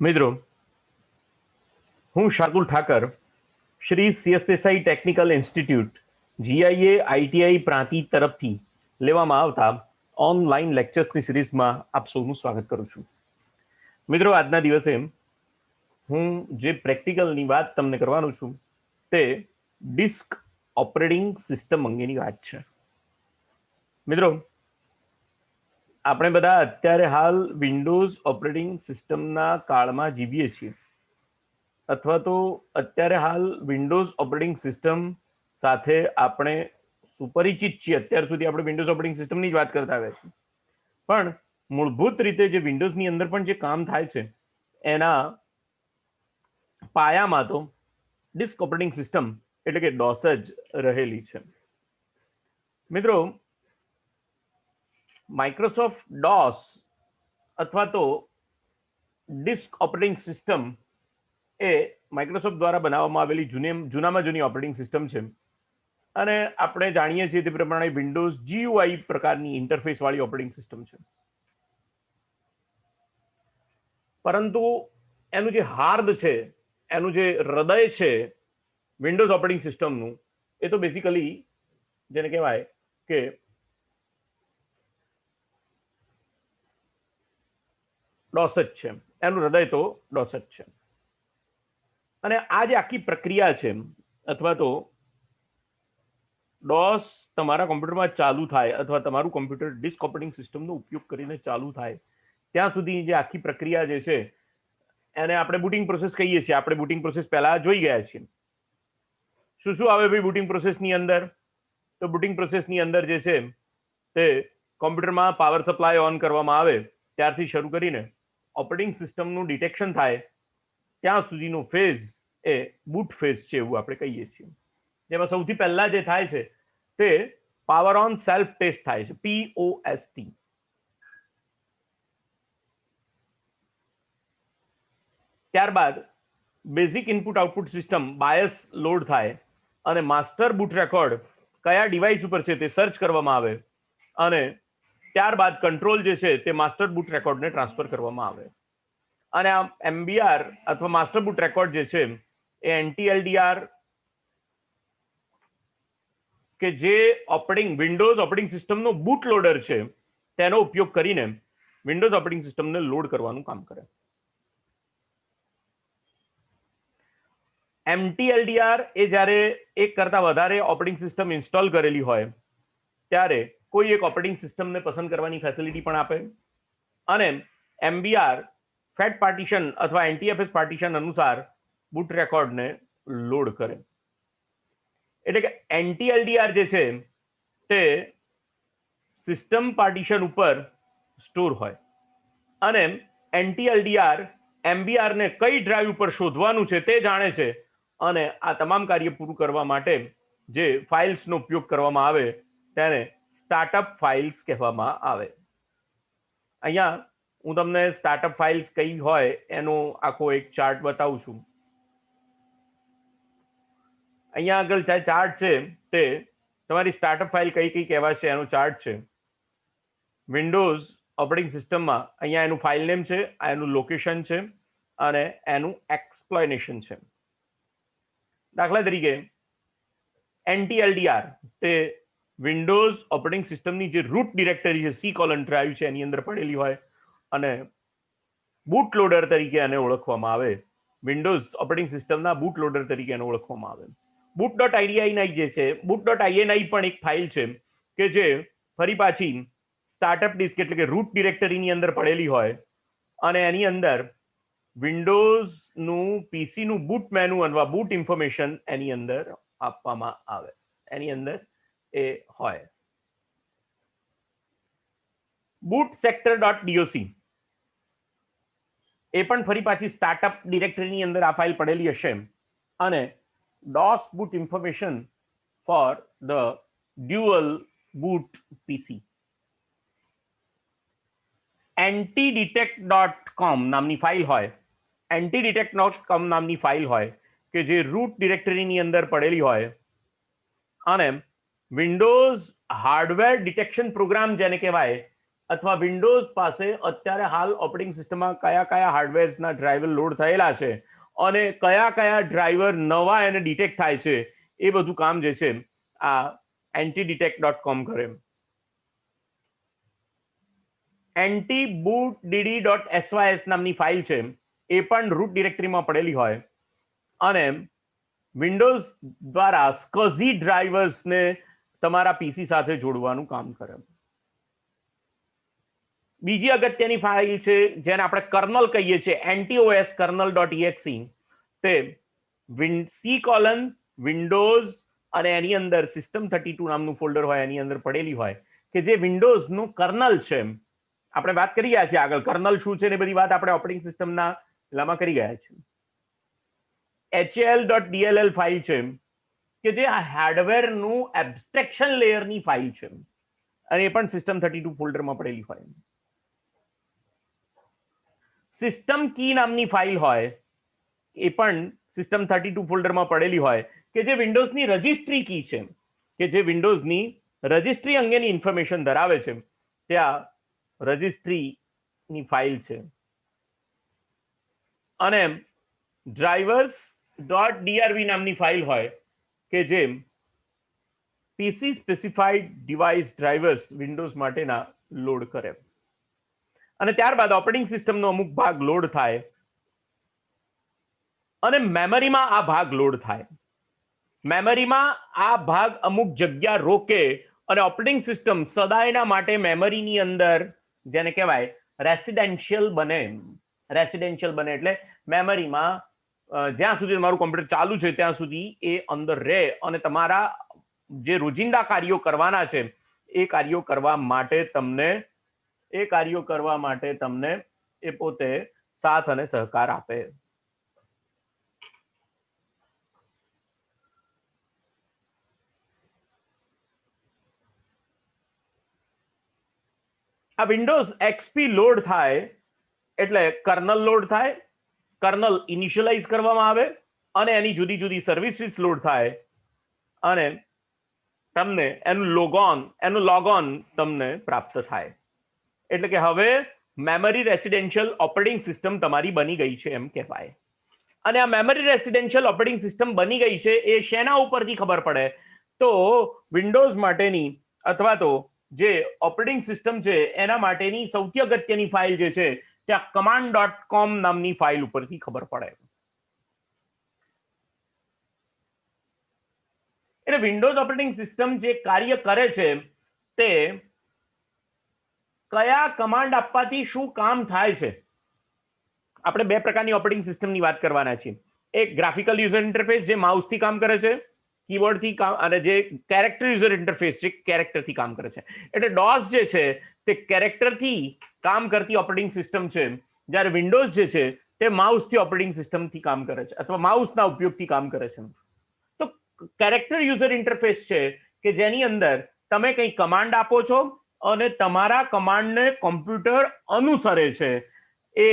મિત્રો, હું Shardul Thakar Shri CS Desai technical institute GIA ITI Prantij તરફથી લેવામાં આવતા ઓનલાઈન લેક્ચર્સની સિરીઝમાં આપ સૌનું સ્વાગત કરું છું. મિત્રો, આજના દિવસે હું જે પ્રેક્ટિકલની વાત તમને કરવાનો છું તે ડિસ્ક ઓપરેટિંગ સિસ્ટમ અંગેની વાત છે. મિત્રો, આપણે બધા અત્યારે હાલ વિન્ડોઝ ઓપરેટિંગ સિસ્ટમના કાળમાં જીવીએ છીએ, અથવા તો અત્યારે હાલ વિન્ડોઝ ઓપરેટિંગ સિસ્ટમ સાથે આપણે સુપરિચિત છીએ. અત્યાર સુધી આપણે વિન્ડોઝ ઓપરેટિંગ સિસ્ટમની જ વાત કરતા આવ્યા છીએ, પણ મૂળભૂત રીતે જે વિન્ડોઝની અંદર પણ જે કામ થાય છે એના પાયામાં તો ડિસ્ક ઓપરેટિંગ સિસ્ટમ એટલે કે ડોસ જ રહેલી છે. મિત્રો, માઇક્રોસોફ્ટ ડોસ અથવા તો ડિસ્ક ઓપરેટિંગ સિસ્ટમ એ માઇક્રોસોફ્ટ દ્વારા બનાવવામાં આવેલી જૂનામાં જૂની ઓપરેટિંગ સિસ્ટમ છે, અને આપણે જાણીએ છીએ તે પ્રમાણે વિન્ડોઝ જીયુઆઈ પ્રકારની ઇન્ટરફેસ વાળી ઓપરેટિંગ સિસ્ટમ છે. પરંતુ એનું જે હાર્દ છે, એનું જે હૃદય છે વિન્ડોઝ ઓપરેટિંગ સિસ્ટમનું, એ તો બેઝિકલી જેને કહેવાય કે ડોસ જ છે. એનું હૃદય તો ડોસ જ છે. અને આ જે આખી પ્રક્રિયા છે, અથવા તો ડોસ તમારા કોમ્પ્યુટરમાં ચાલુ થાય અથવા તમારું કોમ્પ્યુટર ડિસ્ક ઓપરેટિંગ સિસ્ટમનો ઉપયોગ કરીને ચાલુ થાય ત્યાં સુધી જે આખી પ્રક્રિયા જે છે એને આપણે બુટિંગ પ્રોસેસ કહીએ છીએ. આપણે બુટિંગ પ્રોસેસ પહેલા જોઈ ગયા છીએ. શું શું આવે ભાઈ બુટિંગ પ્રોસેસની અંદર? તો બુટિંગ પ્રોસેસની અંદર જે છે તે કોમ્પ્યુટરમાં પાવર સપ્લાય ઓન કરવામાં આવે ત્યારથી શરૂ કરીને ઓપરેટિંગ સિસ્ટમનું ડિટેક્શન થાય ત્યાં સુધીનો ફેઝ એ બૂટ ફેઝ છે એવું આપણે કહીએ છીએ. જેમાં સૌથી પહેલા જે થાય છે તે પાવર ઓન સેલ્ફ ટેસ્ટ થાય છે, POST. ત્યારબાદ basic input output system bias load થાય અને માસ્ટર બૂટ રેકોર્ડ કયા ડિવાઇસ ઉપર છે તે સર્ચ કરવામાં આવે, અને ત્યારબાદ કંટ્રોલ જે છે તે માસ્ટર બૂટ રેકોર્ડને ટ્રાન્સફર કરવામાં આવે. અને આ MBR અથવા માસ્ટર બૂટ રેકોર્ડ જે છે એ NTLDR કે જે વિન્ડોઝ ઓપરેટિંગ સિસ્ટમનો બૂટ લોડર છે તેનો ઉપયોગ કરીને વિન્ડોઝ ઓપરેટિંગ સિસ્ટમને લોડ કરવાનું કામ કરે. MTLDR એ જ્યારે એક કરતા વધારે ઓપરેટિંગ સિસ્ટમ ઇન્સ્ટોલ કરેલી હોય ત્યારે કોઈ એક ઓપરેટિંગ સિસ્ટમને પસંદ કરવાની ફેસિલિટી પણ આપે, અને MBR ફેટ પાર્ટીશન અથવા NTFS પાર્ટીશન અનુસાર બૂટ રેકોર્ડને લોડ કરે. એટલે કે NTLDR જે છે તે સિસ્ટમ પાર્ટીશન ઉપર સ્ટોર હોય, અને NTLDR MBR ને કઈ ડ્રાઈવ ઉપર શોધવાનું છે તે જાણે છે, અને આ તમામ કાર્ય પૂરું કરવા માટે જે ફાઇલ્સનો ઉપયોગ કરવામાં આવે તેને સ્ટાર્ટઅપ ફાઇલ્સ કહેવામાં આવે. અહીંયા હું તમને સ્ટાર્ટઅપ ફાઇલ્સ કઈ હોય એનો આખો એક ચાર્ટ બતાવું છું. અહીંયા આગળ જે ચાર્ટ છે તે તમારી સ્ટાર્ટઅપ ફાઇલ કઈ કઈ કહેવાય છે એનો ચાર્ટ છે. વિન્ડોઝ ઓપરેટિંગ સિસ્ટમમાં અહીંયા એનું ફાઇલ નેમ છે, આ એનું લોકેશન છે, અને એનું એક્સપ્લોનેશન છે. દાખલા તરીકે NTLDR તે વિન્ડોઝ ઓપરેટિંગ સિસ્ટમની જે રૂટ ડિરેક્ટરી છે, C: ડ્રાઈવ છે, એની અંદર પડેલી હોય, અને બૂટ લોડર તરીકે એને ઓળખવામાં આવે. વિન્ડોઝ ઓપરેટિંગ સિસ્ટમના બૂટ લોડર તરીકે એને ઓળખવામાં આવે. boot.ini જે છે, boot.ini પણ એક ફાઇલ છે કે જે ફરી પાછી સ્ટાર્ટઅપ ડિસ્ક એટલે કે રૂટ ડિરેક્ટરીની અંદર પડેલી હોય, અને એની અંદર વિન્ડોઝનું પીસીનું બૂટ મેનુ અથવા બૂટ ઇન્ફોર્મેશન એની અંદર આપવામાં આવે, એની અંદર એ હોય. bootSector.doc એ પણ ફરી પાછી સ્ટાર્ટઅપ ડિરેક્ટરીની અંદર આ ફાઇલ પડેલી હશે, અને DOS boot information for the dual boot PC. antidetect.com નામની ફાઇલ હોય, antidetect.com નામની ફાઇલ હોય કે જે રૂટ ડિરેક્ટરીની અંદર પડેલી હોય, અને વિન્ડોઝ હાર્ડવેર ડિટેક્શન પ્રોગ્રામ જેને કહેવાય અથવા વિન્ડોઝ પાસે અત્યારે હાલ ઓપરેટિંગ સિસ્ટમમાં કયા કયા હાર્ડવેર્સના ડ્રાઈવર લોડ થયેલા છે અને કયા કયા ડ્રાઈવર નવા એને ડિટેક્ટ થાય છે, એ બધું કામ જે છે આ antidetect.com કરે. antibootdd.sys નામની ફાઇલ છે, એ પણ રૂટ ડિરેક્ટરીમાં પડેલી હોય અને વિન્ડોઝ દ્વારા સ્કઝી ડ્રાઈવર્સને તમારા પીસી સાથે જોડવાનું કામ કરે. બીજી અગત્યની ફાઇલ છે જેને આપણે કર્નલ કહીએ છીએ, antiOS kernel.exe. તે C:, વિન્ડોઝ અને એની અંદર system32 નામનું ફોલ્ડર હોય, એની અંદર પડેલી હોય કે જે વિન્ડોઝનું કર્નલ છે. આપણે વાત કરી ગયા છીએ આગળ કર્નલ શું છે ને બધી વાત આપણે ઓપરેટિંગ સિસ્ટમના પેલામાં કરી ગયા છે. HAL.dll ફાઇલ છે કે જે હાર્ડવેરનું એબ્સ્ટ્રેક્શન લેયરની ફાઇલ છે અને એ પણ system32 ફોલ્ડરમાં પડેલી હોય. સિસ્ટમ કી નામની ફાઇલ હોય, એ પણ system32 ફોલ્ડરમાં પડેલી હોય કે જે વિન્ડોઝની રજિસ્ટ્રી કી છે, કે જે વિન્ડોઝની રજિસ્ટ્રી અંગેની ઇન્ફોર્મેશન ધરાવે છે. ત્યાં રજિસ્ટ્રીની ફાઇલ છે. અને drivers.drv નામની ફાઇલ હોય કે જે પીસી સ્પેસિફાઈડ ડિવાઇસ ડ્રાઈવર્સ વિન્ડોઝ માટેના લોડ કરે. અને ત્યારબાદ ઓપરેટિંગ સિસ્ટમનો અમુક ભાગ લોડ થાય અને મેમરીમાં આ ભાગ લોડ થાય. મેમરીમાં આ ભાગ અમુક જગ્યા રોકે અને ઓપરેટિંગ સિસ્ટમ સદાયના માટે મેમરીની અંદર જેને કહેવાય રેસિડેન્શિયલ બને. રેસિડેન્શિયલ બને એટલે મેમરીમાં જ્યાં સુધી તમારું કોમ્પ્યુટર ચાલુ છે ત્યાં સુધી એ અંદર રહે અને તમારા જે રોજિંદા કાર્યો કરવાના છે એ કાર્યો કરવા માટે તમને એ પોતે સાથ અને સહકાર આપે. આ વિન્ડોઝ એક્સપી લોડ થાય એટલે કર્નલ લોડ થાય, કર્નલ ઇનિશિયલાઇઝ કરવામાં આવે અને એની જુદી જુદી સર્વિસીસ લોડ થાય અને તમને એનું લોગઓન તમને પ્રાપ્ત થાય. એટલે કે હવે મેમરી રેસિડેન્શિયલ ઓપરેટિંગ સિસ્ટમ તમારી બની ગઈ છે એમ કહેવાય. અને આ મેમરી રેસિડેન્શિયલ ઓપરેટિંગ સિસ્ટમ બની ગઈ છે એ શેના ઉપરથી ખબર પડે? તો વિન્ડોઝ માટેની અથવા તો જે ઓપરેટિંગ સિસ્ટમ છે એના માટેની સૌથી અગત્યની ફાઇલ જે છે ત્યાં command.com નામની ફાઇલ ઉપરથી ખબર પડે. એટલે વિન્ડોઝ ઓપરેટિંગ સિસ્ટમ જે કાર્ય કરે છે તે કયા કમાન્ડ આપવાથી શું કામ થાય છે. આપણે બે પ્રકારની ઓપરેટિંગ સિસ્ટમની વાત કરવાના છીએ. એક ગ્રાફિકલ યુઝર ઇન્ટરફેસ જે માઉસથી કામ કરે છે, કીબોર્ડથી કામ, અને જે કેરેક્ટર યુઝર ઇન્ટરફેસ છે કેરેક્ટરથી કામ કરે છે. એટલે DOS જે છે તે કેરેક્ટરથી કામ કરતી ઓપરેટિંગ સિસ્ટમ છે, જ્યારે વિન્ડોઝ જે છે તે માઉસથી ઓપરેટિંગ સિસ્ટમથી કામ કરે છે અથવા માઉસના ઉપયોગથી કામ કરે છે. તો કેરેક્ટર યુઝર ઇન્ટરફેસ છે કે જેની અંદર તમે કંઈ કમાન્ડ આપો છો અને તમારા કમાન્ડને કોમ્પ્યુટર અનુસરે છે. એ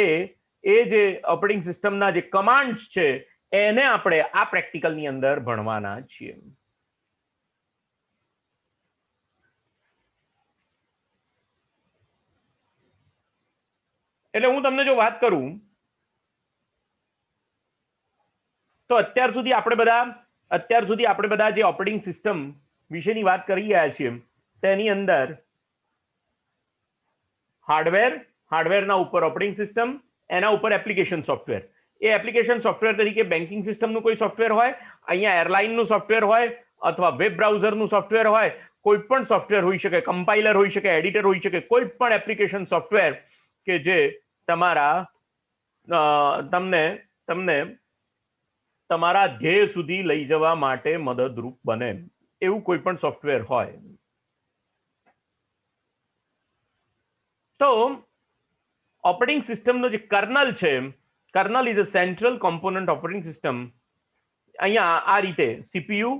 જે ઓપરેટિંગ સિસ્ટમના જે કમાન્ડ્સ છે એને આપણે આ પ્રેક્ટિકલની અંદર ભણવાના છીએ. એટલે હું તમને જો વાત કરું તો અત્યાર સુધી આપણે બધા જે ઓપરેટિંગ સિસ્ટમ વિશેની વાત કરી રહ્યા છીએ તેની અંદર હાર્ડવેરના ઉપર ઓપરેટિંગ સિસ્ટમ, એના ઉપર એપ્લિકેશન સોફ્ટવેર. એ એપ્લિકેશન સોફ્ટવેર તરીકે બેન્કિંગ સિસ્ટમનું કોઈ સોફ્ટવેર હોય, અહીંયા એરલાઇનનું સોફ્ટવેર હોય અથવા વેબ બ્રાઉઝરનું સોફ્ટવેર હોય, કોઈ પણ સોફ્ટવેર હોઈ શકે, કમ્પાઇલર હોઈ શકે, એડિટર હોઈ શકે, કોઈ પણ એપ્લિકેશન સોફ્ટવેર કે જે તમને તમારા ધ્યેય સુધી લઈ જવા માટે મદદરૂપ બને એવું કોઈ પણ સોફ્ટવેર હોય. તો ઓપરેટિંગ સિસ્ટમનો જે કર્નલ છે, kernel is a central component operating system. અહીંયા આ રીતે CPU,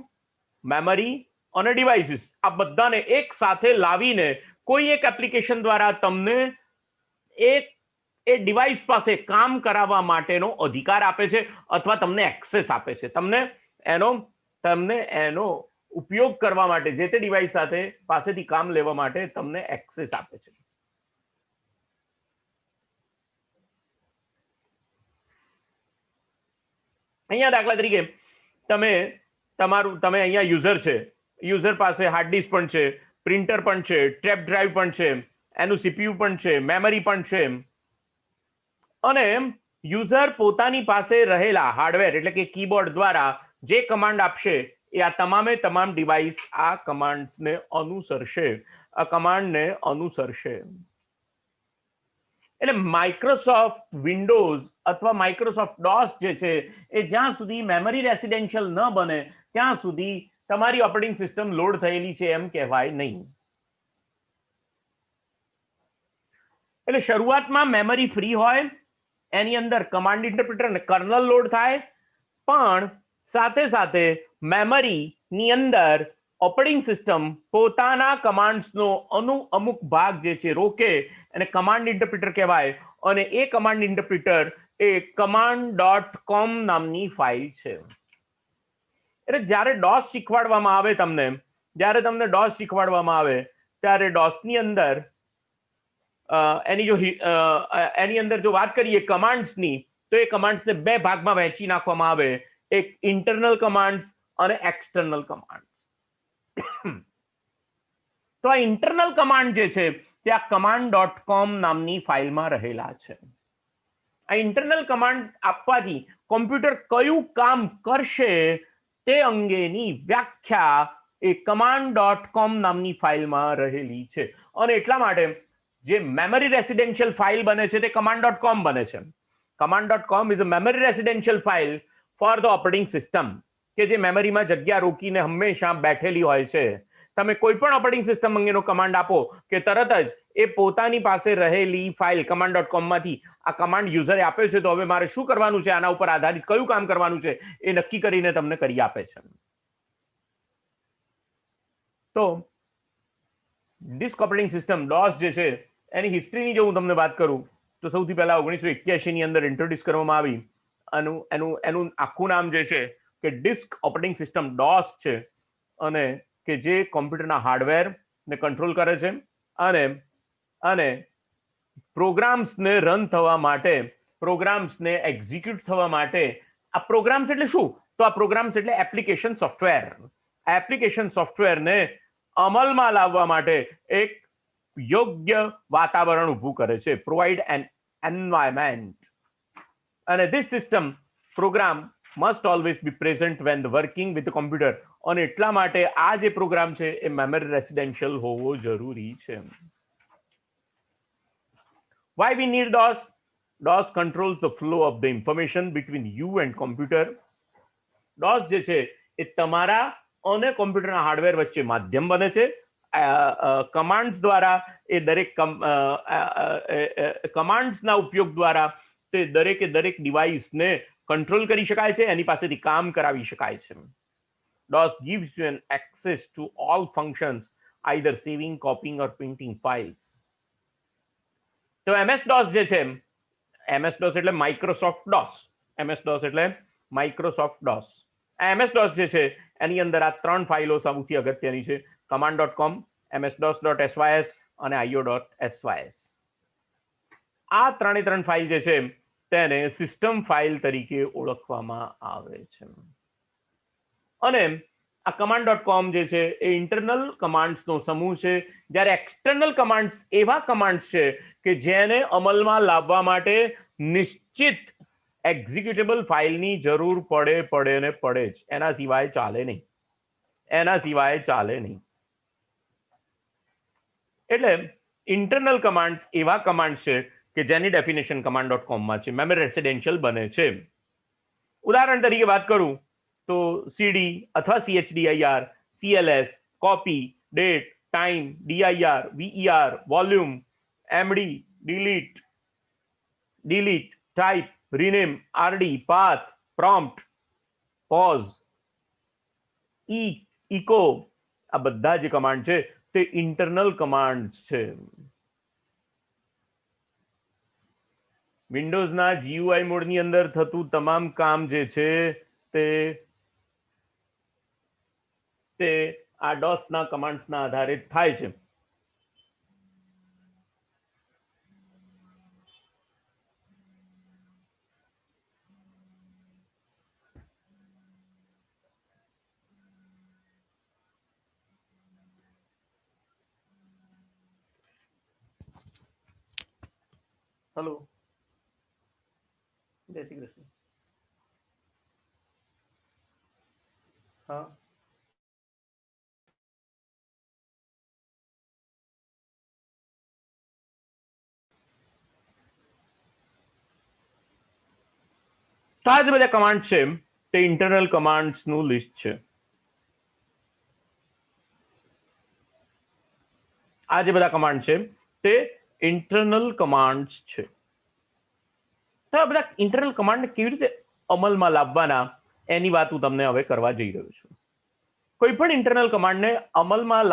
મેમરી અને ડિવાઇસીસ આ બધાને એક સાથે લાવીને કોઈ એક એપ્લિકેશન દ્વારા તમને એ ડિવાઇસ પાસે કામ કરાવવા માટેનો અધિકાર આપે છે અથવા તમને એક્સેસ આપે છે. તમને એનો ઉપયોગ કરવા માટે, જે તે ડિવાઇસ પાસેથી કામ લેવા માટે તમને એક્સેસ આપે છે. અહીંયા દાખલા તરીકે તમે તમે અહીંયા યુઝર છે, યુઝર પાસે હાર્ડ ડિસ્ક પણ છે, પ્રિન્ટર પણ છે, ટેપ ડ્રાઈવ પણ છે, એનું સીપીયુ પણ છે, મેમરી પણ છે, અને યુઝર પોતાની પાસે રહેલા હાર્ડવેર એટલે કે કીબોર્ડ દ્વારા જે કમાન્ડ આપશે એ આ તમામ ડિવાઇસ આ કમાન્ડને અનુસરશે, આ કમાન્ડને અનુસરશે. એટલે માઇક્રોસોફ્ટ વિન્ડોઝ અથવા માઇક્રોસોફ્ટ ડોસ જે છે એ જ્યાં સુધી મેમરી રેસિડેન્શિયલ ન બને ત્યાં સુધી તમારી ઓપરેટિંગ સિસ્ટમ લોડ થયેલી છે એમ કહેવાય નહીં. એટલે શરૂઆતમાં મેમરી ફ્રી હોય, એની અંદર કમાન્ડ ઇન્ટરપ્રિટર અને કર્નલ લોડ થાય, પણ સાથે સાથે મેમરીની અંદર ઓપરેટિંગ સિસ્ટમ પોતાના કમાન્ડ્સનો અમુક ભાગ જે છે રોકે અને કમાન્ડ ઇન્ટરપ્રિટર કહેવાય, અને એ કમાન્ડ ઇન્ટરપ્રિટર એ command.com નામની ફાઇલ છે. એટલે જ્યારે ડોસ શીખવાડવામાં આવે તમને ડોસ શીખવાડવામાં આવે ત્યારે ડોસની અંદર એની અંદર જો વાત કરીએ કમાન્ડ્સની, તો એ કમાન્ડ્સને બે ભાગમાં વહેંચી નાખવામાં આવે, એક ઇન્ટરનલ કમાન્ડ્સ અને એક્સટર્નલ કમાન્ડ્સ. તો આ ઇન્ટરનલ કમાન્ડ જે છે તે આ command.com નામની ફાઇલમાં રહેલા છે. આ ઇન્ટરનલ કમાન્ડ આપવાથી કોમ્પ્યુટર કયું કામ કરશે તે અંગેની વ્યાખ્યા એ command.com નામની ફાઇલમાં રહેલી છે. અને એટલા માટે જે મેમરી રેસિડેન્શિયલ ફાઇલ બને છે તે command.com બને છે. command.com is a memory residential file for the operating system, કે જે મેમરીમાં જગ્યા રોકીને હંમેશા બેઠેલી હોય છે. તમે કોઈ પણ ઓપરેટિંગ સિસ્ટમ અંગેનો કમાન્ડ આપો કે તરત જ એ પોતાની પાસે રહેલી ફાઇલ command.com માંથી આ કમાન્ડ યુઝરે આપ્યો છે, તો હવે મારે શું કરવાનું છે, આના ઉપર આધારિત કયું કામ કરવાનું છે એ નક્કી કરીને તમને કરી આપે છે. તો ડિસ્ક ઓપરેટિંગ સિસ્ટમ ડોસ જે છે એની હિસ્ટ્રીની જો હું તમને વાત કરું તો સૌથી પહેલા 1981 ની અંદર ઇન્ટ્રોડ્યુસ કરવામાં આવી. એનું આખું નામ જે છે કે ડિસ્ક ઓપરેટિંગ સિસ્ટમ ડોસ છે, અને કે જે કોમ્પ્યુટરના હાર્ડવેરને કંટ્રોલ કરે છે અને પ્રોગ્રામ્સને રન થવા માટે, પ્રોગ્રામ્સને એક્ઝિક્યુટ થવા માટે, આ પ્રોગ્રામ્સ એટલે શું? તો આ પ્રોગ્રામ્સ એટલે એપ્લિકેશન સોફ્ટવેર. એપ્લિકેશન સોફ્ટવેરને અમલમાં લાવવા માટે એક યોગ્ય વાતાવરણ ઊભું કરે છે, પ્રોવાઇડ એન એન્વાયરમેન્ટ. અને this system program must always be present when working with computer. અને એટલા માટે આ જે પ્રોગ્રામ છે એ મેમરી રેસિડેન્શિયલ હોવો જરૂરી છે. Why we need DOS? DOS controls the flow of the information between you and computer. DOS જે છે એ તમારા અને કોમ્પ્યુટરના હાર્ડવેર વચ્ચે માધ્યમ બને છે. કમાન્ડ્સ દ્વારા એ દરેક કમાન્ડ્સના ઉપયોગ દ્વારા તે દરેકે દરેક ડિવાઇસને કંટ્રોલ કરી શકાય છે, એની પાસેથી કામ કરાવી શકાય છે. DOS gives you an access to all functions, either saving, copying or printing files. તો MS-DOS જે છે, MS-DOS એટલે માઇક્રોસોફ્ટ ડોસ, MS-DOS એટલે માઇક્રોસોફ્ટ ડોસ. આ MS-DOS જે છે એની અંદર આ ત્રણ ફાઇલો સૌથી અગત્યની છે, command.com, ms-dos.sys અને io.sys. આ ત્રણ ફાઇલ જે છે તેને સિસ્ટમ ફાઇલ તરીકે ઓળખવામાં આવે છે. અને આ command.com જે છે એ ઇન્ટરનલ કમાન્ડ્સનો સમૂહ છે, જ્યારે એક્સટર્નલ કમાન્ડ્સ એવા કમાન્ડ્સ છે કે જેને અમલમાં લાવવા માટે નિશ્ચિત એક્ઝિક્યુટેબલ ફાઇલની જરૂર પડે જ, એના સિવાય ચાલે નહીં. એટલે ઇન્ટરનલ કમાન્ડ્સ એવા કમાન્ડ છે કે જેની ડેફિનેશન command.com છે, મેમરી રેસિડેન્શિયલ બને છે. ઉદાહરણ તરીકે વાત કરું તો સીડી અથવા chdir, cls, copy, date, time, dir, ver, volume, md, delete, type, rename, rd, path, prompt, pause, echo, આ બધા જે કમાન્ડ છે તે ઇન્ટરનલ કમાન્ડ છે. વિન્ડોઝના GUI મોડની અંદર થતું તમામ કામ જે છે તે આ ડોસના કમાન્ડ્સના આધારે થાય છે. हेलो, जय श्री कृष्ण। हाँ, તો આ જે બધા કમાન્ડ છે તે ઇન્ટરનલ કમાન્ડ્સનું લિસ્ટ છે. આ જે બધા કમાન્ડ છે તે ઇન્ટરનલ કમાન્ડ્સ છે. તો આ બધા ઇન્ટરનલ કમાન્ડ કેવી રીતે અમલમાં લાવવાના એની વાત હું તમને હવે કરવા જઈ રહ્યો છું. કોઈ પણ ઇન્ટરનલ કમાન્ડને અમલમાં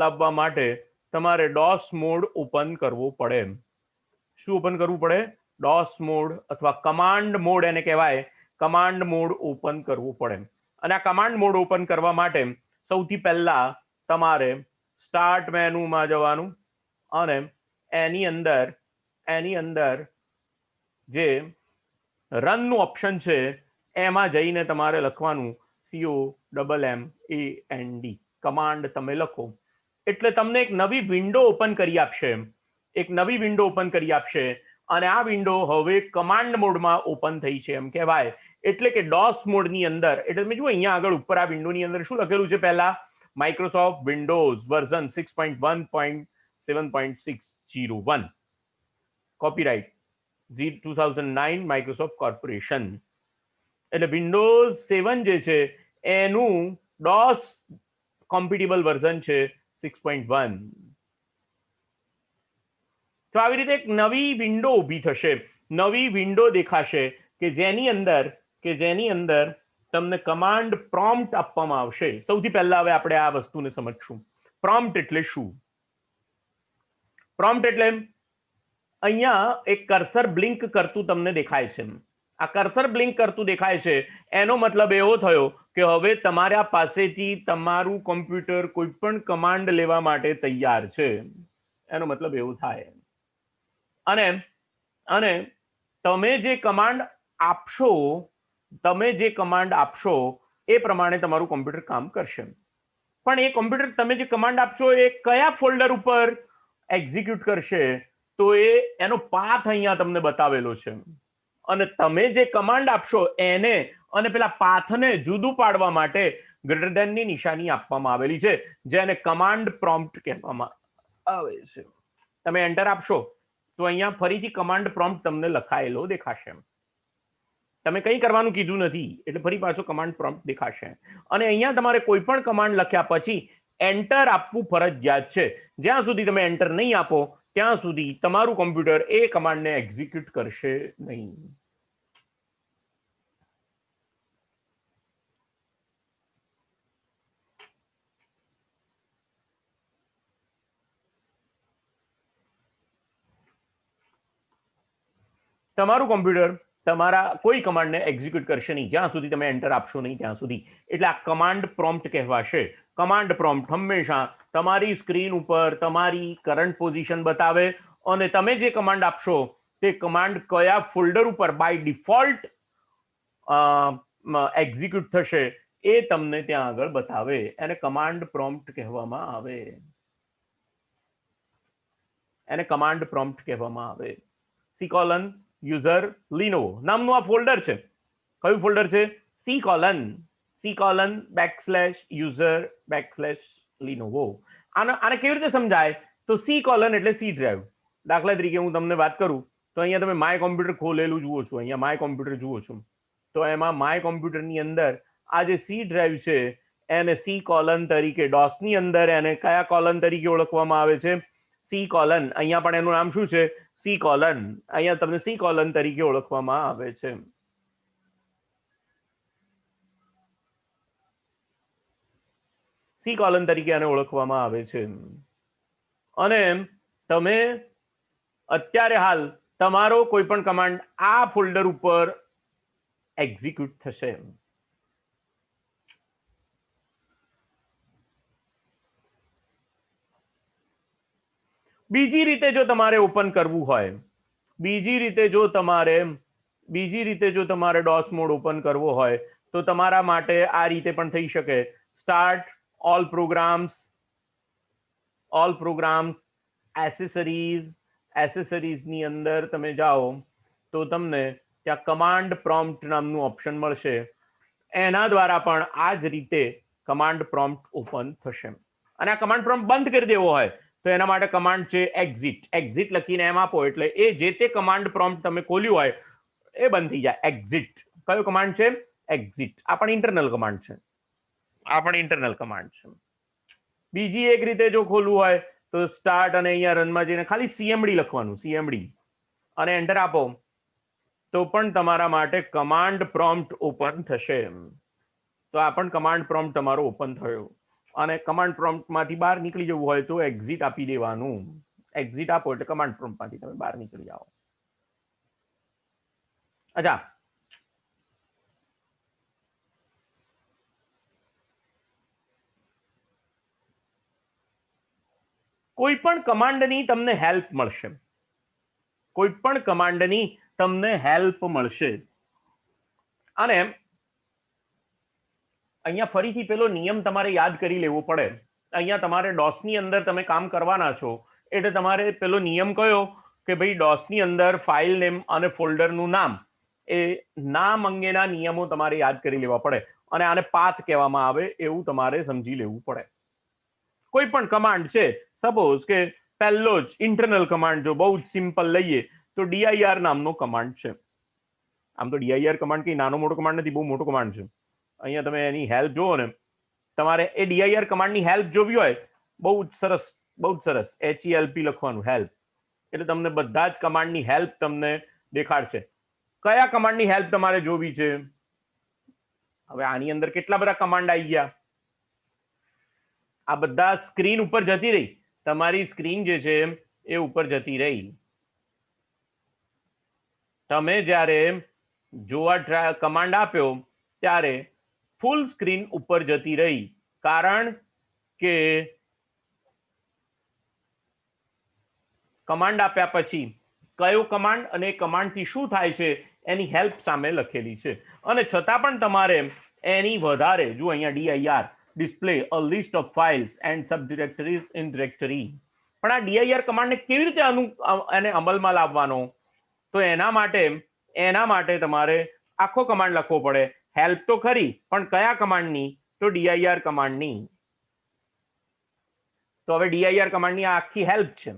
લાવવા માટે તમારે ડોસ મોડ ઓપન કરવો પડે. શું ઓપન કરવું પડે? ડોસ મોડ અથવા કમાન્ડ મોડ એને કહેવાય. કમાન્ડ મોડ ઓપન કરવું પડે. અને આ કમાન્ડ મોડ ઓપન કરવા માટે સૌથી પહેલા તમારે સ્ટાર્ટ મેનુમાં જવાનું અને એની અંદર જે રનનું ઓપ્શન છે એમાં જઈને તમારે લખવાનું COMMAND કમાન્ડ તમે લખો એટલે તમને એક નવી વિન્ડો ઓપન કરી આપશે. અને આ વિન્ડો હવે કમાન્ડ મોડમાં ઓપન થઈ છે એમ કહેવાય. એટલે કે ડોસ મોડની અંદર એટલે તમે જુઓ અહીંયા આગળ ઉપર આ વિન્ડોની અંદર શું લખેલું છે? પહેલા Microsoft Windows version 6.1.7.601 copyright 2009 Microsoft corporation. એટલે વિન્ડોઝ 7 જે છે એનું ડોસ કોમ્પિટેબલ વર્ઝન છે 6.1. તો આવી રીતે એક નવી વિન્ડો ઊભી થશે, નવી વિન્ડો દેખાશે કે જેની અંદર તમને કમાન્ડ પ્રોમ્પ્ટ આપવામાં આવશે. સૌથી પહેલા હવે આપણે આ વસ્તુને સમજશું. પ્રોમ્પ્ટ એટલે શું? પ્રોમ્પ્ટ એટલે અહીંયા એક કર્સર બ્લિંક કરતું તમને દેખાય છે. આ કર્સર બ્લિંક કરતું દેખાય છે એનો મતલબ એવો થયો કે હવે તમારા પાસેથી તમારું કોમ્પ્યુટર કોઈ પણ કમાન્ડ લેવા માટે તૈયાર છે. એનો મતલબ એવો થાય. અને તમે જે કમાન્ડ આપશો એ પ્રમાણે તમારું કોમ્પ્યુટર કામ કરશે. પણ એ કોમ્પ્યુટર તમે જે કમાન્ડ આપશો એ કયા ફોલ્ડર ઉપર એક્ઝિક્યુટ કરશે તો એનો પાથ અહીંયા તમને બતાવેલો છે. અને તમે જે કમાન્ડ આપશો એને અને પેલા પાથને જુદું પાડવા માટે ગ્રેટર ધેનની નિશાની આપવામાં આવેલી છે જેને કમાન્ડ પ્રોમ્પ્ટ કહેવામાં આવે છે. તમે એન્ટર આપશો તો અહીંયા ફરીથી કમાન્ડ પ્રોમ્પ્ટ તમને લખાયેલો દેખાશે. તમે કંઈ કરવાનું કીધું નથી એટલે ફરી પાછો કમાન્ડ પ્રોમ્પ્ટ દેખાશે. અને અહીંયા તમારે કોઈ પણ કમાન્ડ લખ્યા પછી એન્ટર આપવું ફરજિયાત છે. જ્યાં સુધી તમે એન્ટર નહીં આપો ત્યાં સુધી તમારું કોમ્પ્યુટર એ કમાન્ડને એક્ઝિક્યુટ કરશે નહીં. તમારું કોમ્પ્યુટર તમારા કોઈ કમાન્ડને એક્ઝિક્યુટ કરશે નહીં જ્યાં સુધી તમે એન્ટર આપશો નહીં ત્યાં સુધી. એટલે આ કમાન્ડ પ્રોમ્પ્ટ કહેવાશે. કમાન્ડ પ્રોમ્પ્ટ હંમેશા તમારી સ્ક્રીન ઉપર તમારી કરંટ પોઝિશન બતાવે અને તમે જે કમાન્ડ આપશો તે કમાન્ડ કયા ફોલ્ડર ઉપર બાય ડિફોલ્ટ એક્ઝિક્યુટ થશે એ તમને ત્યાં આગળ બતાવે. એને કમાન્ડ પ્રોમ્પ્ટ કહેવામાં આવે. C:, Lenovo નામનું આ ફોલ્ડર છે. કયું ફોલ્ડર છે? C:/user/Lenovo. આને કેવી રીતે સમજાય? તો C: એટલે C ડ્રાઈવ. દાખલા તરીકે હું તમને વાત કરું તો અહીંયા તમે માય કોમ્પ્યુટર ખોલેલું જુઓ છો. અહીંયા માય કોમ્પ્યુટર જુઓ છો તો એમાં માય કોમ્પ્યુટરની અંદર આ જે C ડ્રાઈવ છે એને C: તરીકે ડોસની અંદર એને કયા કોલન તરીકે ઓળખવામાં આવે છે? C:. અહીંયા પણ એનું નામ શું છે? C:. અહીંયા તમને C: તરીકે ઓળખવામાં આવે છે. C: તરીકે આને ઓળખવામાં આવે છે. અને તમે અત્યારે હાલ તમારો કોઈ પણ કમાન્ડ આ ફોલ્ડર ઉપર એક્ઝિક્યુટ થશે. બીજી રીતે જો તમારે ઓપન કરવું હોય, બીજી રીતે જો તમારે ડોસ મોડ ઓપન કરવો હોય તો તમારા માટે આ રીતે પણ થઈ શકે. સ્ટાર્ટ ઓલ પ્રોગ્રામ્સ એસેસરીઝની અંદર તમે જાઓ તો તમને ત્યાં કમાન્ડ પ્રોમ્પ્ટ નામનું ઓપ્શન મળશે. એના દ્વારા પણ આ જ રીતે કમાન્ડ પ્રોમ્પ્ટ ઓપન થશે. અને આ કમાન્ડ પ્રોમ્પ્ટ બંધ કરી દેવો હોય તો એના માટે કમાન્ડ છે એક્ઝિટ લખીને એમ આપો એટલે એ જે તે કમાન્ડ પ્રોમ્પ્ટ તમે ખોલ્યું હોય એ બંધ થઈ જાય. એક્ઝિટ કયો કમાન્ડ છે? એક્ઝિટ. આ પણ ઇન્ટરનલ કમાન્ડ છે. બીજી એક રીતે જો ખોલવું હોય તો સ્ટાર્ટ અને અહીંયા રનમાં જઈને ખાલી સીએમડી લખવાનું, સીએમડી, અને એન્ટર આપો તો પણ તમારા માટે કમાન્ડ પ્રોમ્પ્ટ ઓપન થશે. તો આ પણ કમાન્ડ પ્રોમ્પ્ટ તમારો ઓપન થયો. અને કમાન્ડ પ્રોમ્પ્ટમાંથી બહાર નીકળી જવું હોય તો એક્ઝિટ આપી દેવાનું. એક્ઝિટ આપો એટલે કમાન્ડ પ્રોમ્પ્ટમાંથી તમે બહાર નીકળી જાઓ. અચ્છા, કોઈ પણ કમાન્ડની તમને હેલ્પ મળશે. અને અહીંયા ફરીથી પેલો નિયમ તમારે યાદ કરી લેવો પડે. અહીંયા તમારે ડોસની અંદર તમે કામ કરવાના છો એટલે તમારે પેલો નિયમ કયો કે ભાઈ ડોસની અંદર ફાઇલ નેમ અને ફોલ્ડરનું નામ, એ નામ અંગેના નિયમો તમારે યાદ કરી લેવા પડે. અને આને પાથ કહેવામાં આવે એવું તમારે સમજી લેવું પડે. કોઈ પણ કમાન્ડ છે, સપોઝ કે પહેલો જ ઇન્ટરનલ કમાન્ડ જો બહુ જ સિમ્પલ લઈએ તો dir નામનો કમાન્ડ છે. આમ તો dir કમાન્ડ કઈ નાનો મોટો કમાન્ડ નથી, બહુ મોટો કમાન્ડ છે. અહીંયા તમે એની હેલ્પ જુઓ ને, તમારે એ dir કમાન્ડની હેલ્પ જોવી હોય, બહુ જ સરસ HELP લખવાનું, હેલ્પ, એટલે તમને બધા જ કમાન્ડની હેલ્પ તમને દેખાડશે. કયા કમાન્ડની હેલ્પ તમારે જોવી છે? હવે આની અંદર કેટલા બધા કમાન્ડ આવી ગયા, આ બધા સ્ક્રીન ઉપર જતી રહી. તમારી સ્ક્રીન જે છે એ ઉપર જતી રહી. તમે જ્યારે જોવા કમાન્ડ આપ્યો ત્યારે ફૂલ સ્ક્રીન ઉપર જતી રહી, કારણ કે કમાન્ડ આપ્યા પછી કયો કમાન્ડ અને કમાન્ડથી શું થાય છે એની હેલ્પ સામે લખેલી છે. અને છતાં પણ તમારે એની વધારે, જો અહીંયા dir display a list of files and sub directories in directory, પણ આ dir કમાન્ડને કેવી રીતે એને અમલમાં લાવવાનો? તો એના માટે તમારે આખો કમાન્ડ લખવો પડે. હેલ્પ તો ખરી, પણ કયા કમાન્ડની? તો dir કમાન્ડની. તો હવે dir કમાન્ડની આ આખી હેલ્પ છે.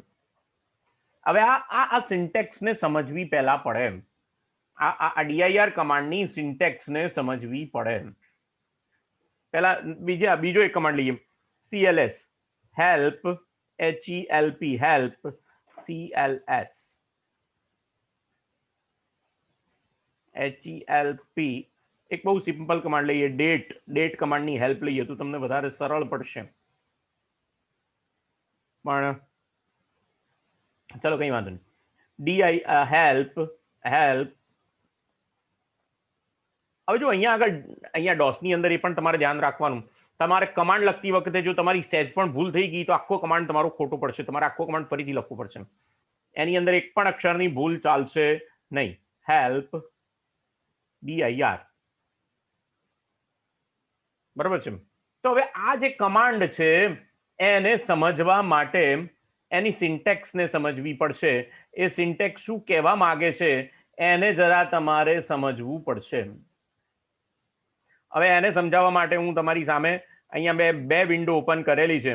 હવે આ સિન્ટેક્સને સમજવી પહેલા પડે. આ dir કમાન્ડની સિન્ટેક્સને સમજવી પડે. પહેલા બીજો એક કમાન્ડ લઈએ, cls, help, HELP, help, cls, HELP. એક બહુ સિમ્પલ કમાન્ડ લઈએ, ડેટ કમાન્ડની હેલ્પ લઈએ તો તમને વધારે સરળ પડશે. પણ ચલો કઈ વાંધો નહીં. હેલ્પ. હવે જો અહીંયા ડોસની અંદર એ પણ તમારે ધ્યાન રાખવાનું, તમારે કમાન્ડ લખતી વખતે જો તમારી સહેજ પણ ભૂલ થઈ ગઈ તો આખો કમાન્ડ તમારો ખોટો પડશે. તમારે આખો કમાન્ડ ફરીથી લખવો પડશે. એની અંદર એક પણ અક્ષરની ભૂલ ચાલશે નહીં. હેલ્પ dir, બરાબર છે. તો હવે આ જે કમાન્ડ છે એને સમજવા માટે એની સિન્ટેક્સને સમજવી પડશે. એ સિન્ટેક્સ શું કહેવા માંગે છે એને જરા તમારે સમજવું પડશે. હવે એને સમજાવવા માટે હું તમારી સામે અહીંયા બે વિન્ડો ઓપન કરેલી છે.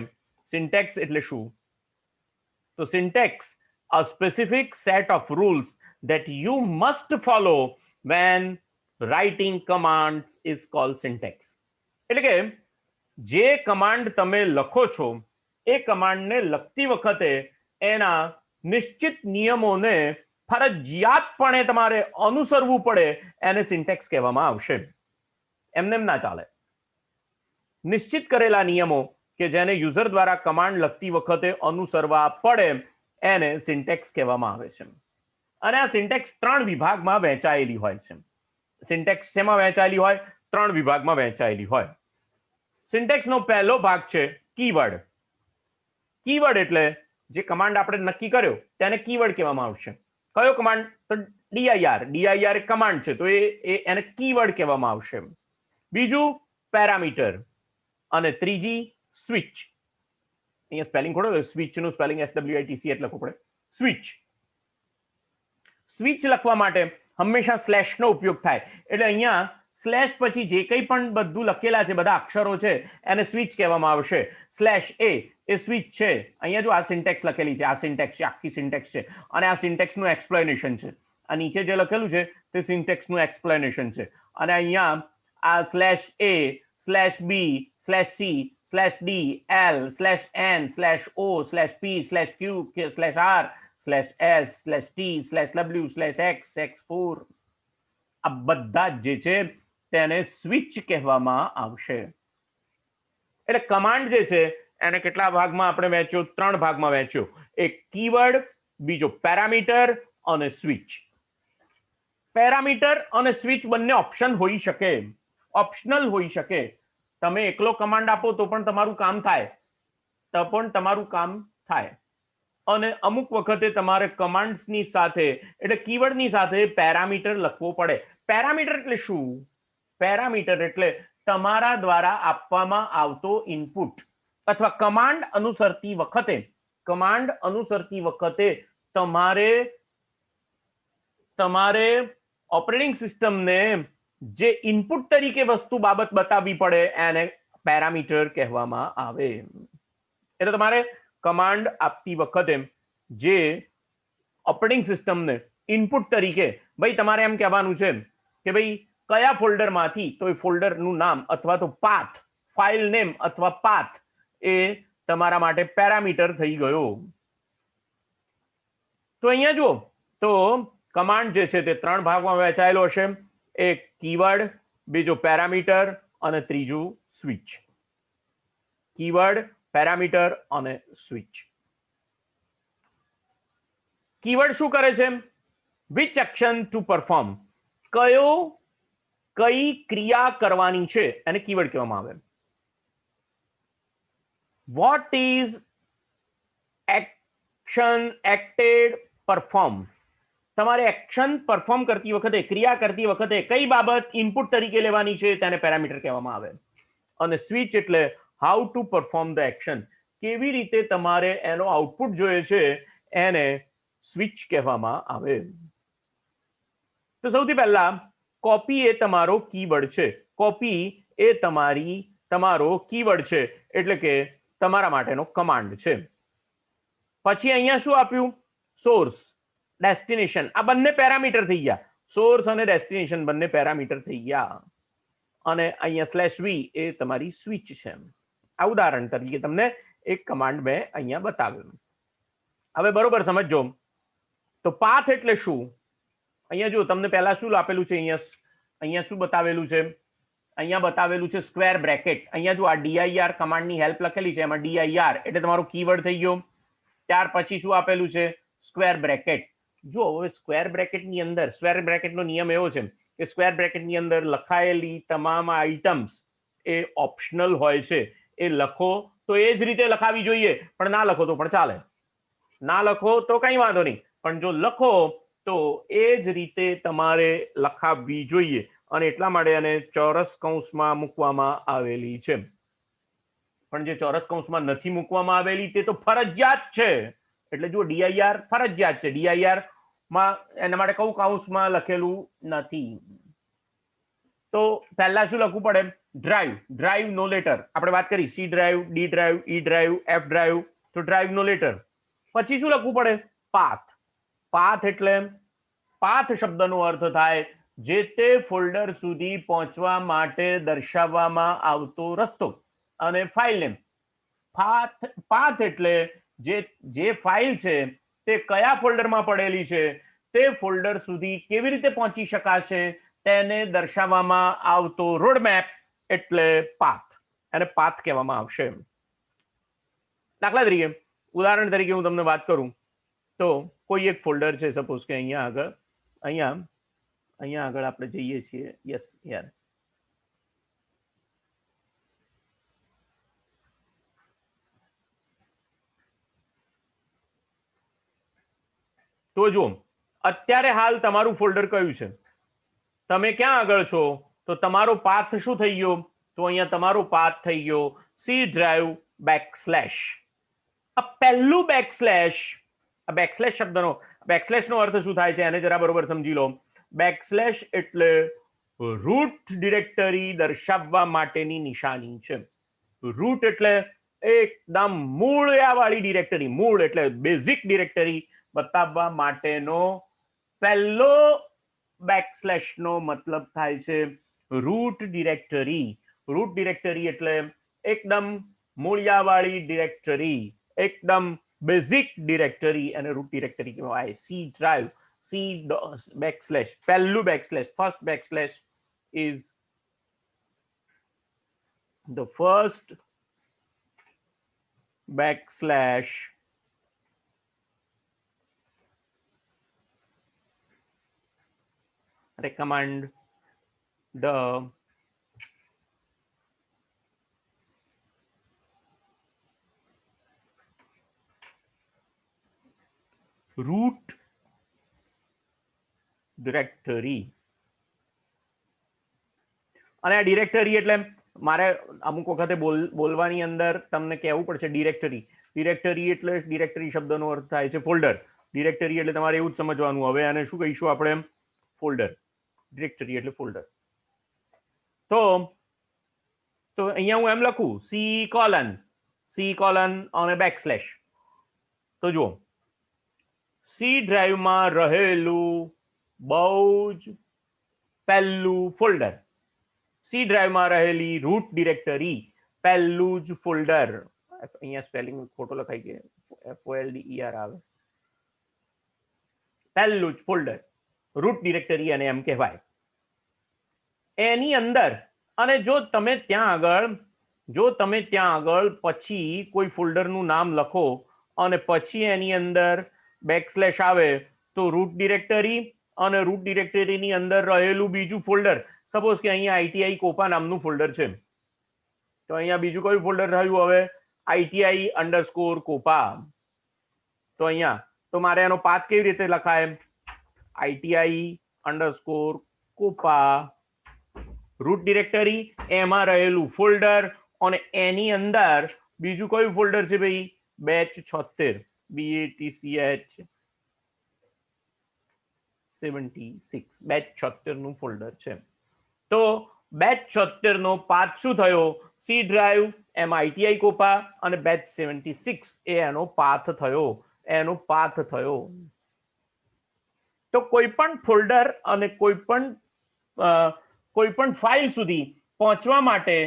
સિન્ટેક્સ એટલે શું? તો syntax, a specific set of rules that you must follow when writing commands is called syntax. એટલે કે જે કમાન્ડ તમે લખો છો એ કમાન્ડને લખતી વખતે એના નિશ્ચિત નિયમોને ફરજિયાતપણે તમારે અનુસરવું પડે, એને સિન્ટેક્સ કહેવામાં આવશે. એમને ના ચાલે. નિશ્ચિત કરેલા નિયમો કે જેને યુઝર દ્વારા કમાન્ડ લખતી વખતે અનુસરવા પડે એને સિન્ટેક્સ કહેવામાં આવે છે. અને આ સિન્ટેક્સ 3 વિભાગમાં વહેંચાયેલી હોય છે. સિન્ટેક્સ શેમાં વહેંચાયેલી હોય? 3 વિભાગમાં વહેંચાયેલી હોય. સિન્ટેક્સનો પહેલો ભાગ છે કીવર્ડ. કીવર્ડ એટલે જે કમાન્ડ આપણે નક્કી કર્યો તેને કીવર્ડ કહેવામાં આવશે. કયો કમાન્ડ? તો dir એક કમાન્ડ છે તો એને કીવર્ડ કહેવામાં આવશે. બીજું પેરામીટર, અને ત્રીજી સ્વિચ. અહીંયા સ્પેલિંગ ખોટો, સ્વિચ નું સ્પેલિંગ SWITCH લખવું પડે, સ્વિચ. સ્વિચ લખવા માટે હંમેશા સ્લેશ નો ઉપયોગ થાય, એટલે અહીંયા સ્લેશ પછી જે કંઈ પણ બધું લખેલા છે, બધા અક્ષરો છે, એને સ્વિચ કહેવામાં આવશે. સ્લેશ એ સ્વિચ છે. અહીંયા જો આ સિન્ટેક્સ લખેલી છે, આ સિન્ટેક્સ છે, આખી સિન્ટેક્સ છે, અને આ સિન્ટેક્સ નું એક્સપ્લેનેશન છે. આ નીચે જે લખેલું છે તે સિન્ટેક્સ નું એક્સપ્લેનેશન છે. અને અહીંયા આ slash A slash B slash C slash D L slash N slash O slash P slash Q slash R slash S slash T slash W slash X x4 આ બધા જે છે તેને સ્વિચ કહેવામાં આવશે. એટલે કમાન્ડ જે છે એને કેટલા ભાગમાં આપણે વહેંચ્યો? 3 ભાગમાં વહેંચ્યો. એક કીવર્ડ, બીજો પેરામીટર અને સ્વિચ. પેરામીટર અને સ્વિચ બંને ઓપ્શન હોઈ શકે, ઓપ્શનલ હોઈ શકે. તમે એકલો કમાન્ડ આપો તો પણ તમારું કામ થાય, અને અમુક વખતે તમારે કમાન્ડ્સની સાથે એટલે કીવર્ડની સાથે પેરામીટર લખવો પડે. પેરામીટર એટલે શું? પેરામીટર એટલે તમારા દ્વારા આપવામાં આવતો ઇનપુટ અથવા કમાન્ડ અનુસરતી વખતે તમારે ઓપરેટિંગ સિસ્ટમને જે ઇનપુટ તરીકે વસ્તુ બાબત બતાવવી પડે એને પેરામીટર કહેવામાં આવે. એટલે તમારે કમાન્ડ આપતી વખતે જે ઓપરેટિંગ સિસ્ટમને ઇનપુટ તરીકે ભાઈ તમારે એમ કહેવાનું છે કે ભાઈ કયા ફોલ્ડરમાંથી, તો એ ફોલ્ડરનું નામ અથવા તો પાથ, ફાઇલ નેમ અથવા પાથ એ તમારા માટે પેરામીટર થઈ ગયો. તો અહીંયા જુઓ તો કમાન્ડ જે છે તે 3 ભાગમાં વહેંચાયેલો હશે. એક કીવર્ડ, બીજો પેરામીટર અને ત્રીજું સ્વિચ. કીવર્ડ, પેરામીટર અને સ્વિચ. કીવર્ડ શું કરે છે? વિચ એક્શન ટુ પરફોર્મ, કઈ ક્રિયા કરવાની છે એને કીવર્ડ કહેવામાં આવે. વોટ ઇઝ એક્શન એક્ટેડ પરફોર્મ, તમારે એક્શન પરફોર્મ કરતી વખતે, ક્રિયા કરતી વખતે કઈ બાબત ઇનપુટ તરીકે લેવાની છે તેને પેરામીટર કહેવામાં આવે. અને સ્વિચ એટલે how to perform the action, કેવી રીતે તમારે એનો આઉટપુટ જોઈએ છે એને સ્વિચ કહેવામાં આવે. તો સૌથી પહેલા કોપી એ તમારો કીવર્ડ છે. કોપી એ તમારો કીવર્ડ છે, એટલે કે તમારા માટેનો કમાન્ડ છે. પછી અહીંયા શું આપ્યું? Source, destination. આ બંને પેરામીટર થઈ ગયા. સોર્સ અને ડેસ્ટિનેશન બંને પેરામીટર થઈ ગયા. અને અહીંયા સ્લેશ વી એ તમારી સ્વિચ છે. આ ઉદાહરણ તરીકે તમને એક કમાન્ડ મેં અહીંયા બતાવ્યું. હવે બરોબર સમજો. તો પાથ એટલે શું? અહીંયા જો તમને પહેલા શું આપેલું છે, અહીંયા શું બતાવેલું છે? અહીંયા બતાવેલું છે સ્ક્વેર બ્રેકેટ. અહીંયા જો આ dir કમાન્ડની હેલ્પ લખેલી છે, એમાં dir એટલે તમારો કીવર્ડ થઈ ગયો. ત્યાર પછી શું આપેલું છે? Square bracket. જો હવે સ્ક્વેર બ્રેકેટની અંદર, સ્ક્વેર બ્રેકેટનો નિયમ એવો છે કે સ્ક્વેર બ્રેકેટની અંદર લખાયેલી તમામ આઇટમ્સ એ ઓપ્શનલ હોય છે. એ લખો તો એ જ રીતે લખાવી જોઈએ, પણ ના લખો તો પણ ચાલે. ના લખો તો કઈ વાંધો નહીં, પણ જો લખો તો એ જ રીતે તમારે લખાવવી જોઈએ. અને એટલા માટે એને ચોરસ કૌંસમાં મૂકવામાં આવેલી છે. પણ જે ચોરસ કૌંસમાં નથી મૂકવામાં આવેલી તે તો ફરજિયાત છે. એટલે જો dir ફરજિયાત છે. dir માં એના માટે કયું કૌંસમાં લખેલું નથી. તો પહેલા શું લખવું પડે? ડ્રાઈવ. ડ્રાઈવ નો લેટર આપણે વાત કરી, સી ડ્રાઈવ, ડી ડ્રાઈવ, ઈ ડ્રાઈવ, એફ ડ્રાઈવ. તો ડ્રાઈવ નો લેટર. પછી શું લખવું પડે? પાથ. પાથ એટલે પાથ શબ્દનો અર્થ થાય જે તે ફોલ્ડર સુધી પહોંચવા માટે દર્શાવવામાં આવતો રસ્તો. અને ફાઇલ નેમ. પાથ એટલે જે ફાઇલ છે તે કયા ફોલ્ડરમાં પડેલી છે, તે ફોલ્ડર સુધી કેવી રીતે પહોંચી શકાશે તેને દર્શાવવામાં આવતો રોડમેપ એટલે પાથ. એને પાથ કહેવામાં આવશે. દાખલા તરીકે, ઉદાહરણ તરીકે હું તમને વાત કરું તો કોઈ એક ફોલ્ડર છે, સપોઝ કે અહીંયા આગળ આપણે જઈએ છીએ. યસ યાર, તો જો અત્યારે હાલ તમારું ફોલ્ડર કયું છે, તમે ક્યાં આગળ છો, તો તમારો પાથ શું થઈ ગયો? તો અહીંયા તમારો પાથ થઈ ગયો સી ડ્રાઈવ બેકસ્લેશ. આ પહેલું બેકસ્લેશ, આ બેકસ્લેશ શબ્દનો બેકસ્લેશનો અર્થ શું થાય છે એને જરા બરોબર સમજી લો. બેકસ્લેશ એટલે રૂટ ડિરેક્ટરી દર્શાવવા માટેની નિશાની છે. રૂટ એટલે એકદમ મૂળિયાવાળી ડિરેક્ટરી, મૂળ એટલે બેઝિક ડિરેક્ટરી બતાવવા માટેનો પહેલો બેકસ્લેશનો મતલબ થાય છે રૂટ ડિરેક્ટરી. રૂટ ડિરેક્ટરી એટલે એકદમ મૂળિયાવાળી ડિરેક્ટરી, એકદમ બેઝિક ડિરેક્ટરી અને રૂટ ડિરેક્ટરી કહેવાય. સી ડ્રાઈવ, સી બેકસ્લેશ, પહેલું backslash, first backslash is the first backslash recommend the root directory. અને આ ડિરેક્ટરી એટલે મારે અમુક વખતે બોલવાની અંદર તમને કહેવું પડશે ડિરેક્ટરી. ડિરેક્ટરી એટલે ડિરેક્ટરી શબ્દનો અર્થ થાય છે ફોલ્ડર. ડિરેક્ટરી એટલે તમારે એવું જ સમજવાનું. હવે આને શું કહીશું આપણે? ફોલ્ડર. ડિરેક્ટરી એટલે ફોલ્ડર. તો અહીંયા હું એમ લખું સી કોલન અને બેકસ્લેશ. તો જુઓ, સી ડ્રાઈવમાં રહેલું બહુ જ પહેલું ફોલ્ડર, સી ડ્રાઈવમાં રહેલી રૂટ ડિરેક્ટરી પહેલું જ ફોલ્ડર. અહીંયા સ્પેલિંગ ખોટો લખાઈ ગયો, FOLDER આવે. પહેલું જ ફોલ્ડર રૂટ ડિરેક્ટરી અને એમ કહેવાય. એની અંદર અને જો તમે ત્યાં આગળ પછી કોઈ ફોલ્ડરનું નામ લખો અને પછી એની અંદર બેકસ્લેશ આવે તો રૂટ ડિરેક્ટરી અને રૂટ ડિરેક્ટરીની અંદર રહેલું બીજું ફોલ્ડર, સપોઝ કે અહીંયા આઈટીઆઈ કોપા નામનું ફોલ્ડર છે, તો અહીંયા બીજું કયું ફોલ્ડર રહ્યું? હવે ITI_કોપા. તો અહીંયા તો મારે એનો પાથ કેવી રીતે લખાય? ITI_કોપા રૂટ ડિરેક્ટરી, એમાં રહેલું ફોલ્ડર અને એની અંદર બીજું કયું ફોલ્ડર છે ભાઈ? બેચ 76, BATCH 76, બેચ 76 નું ફોલ્ડર છે. તો બેચ 76 નો પાથ શું થયો? સી ડ્રાઈવ, એમાં ITI કોપા અને બેચ 76 એ એનો પાથ થયો. તો કોઈ પણ ફોલ્ડર અને કોઈ પણ ફાઇલ સુધી પહોંચવા માટે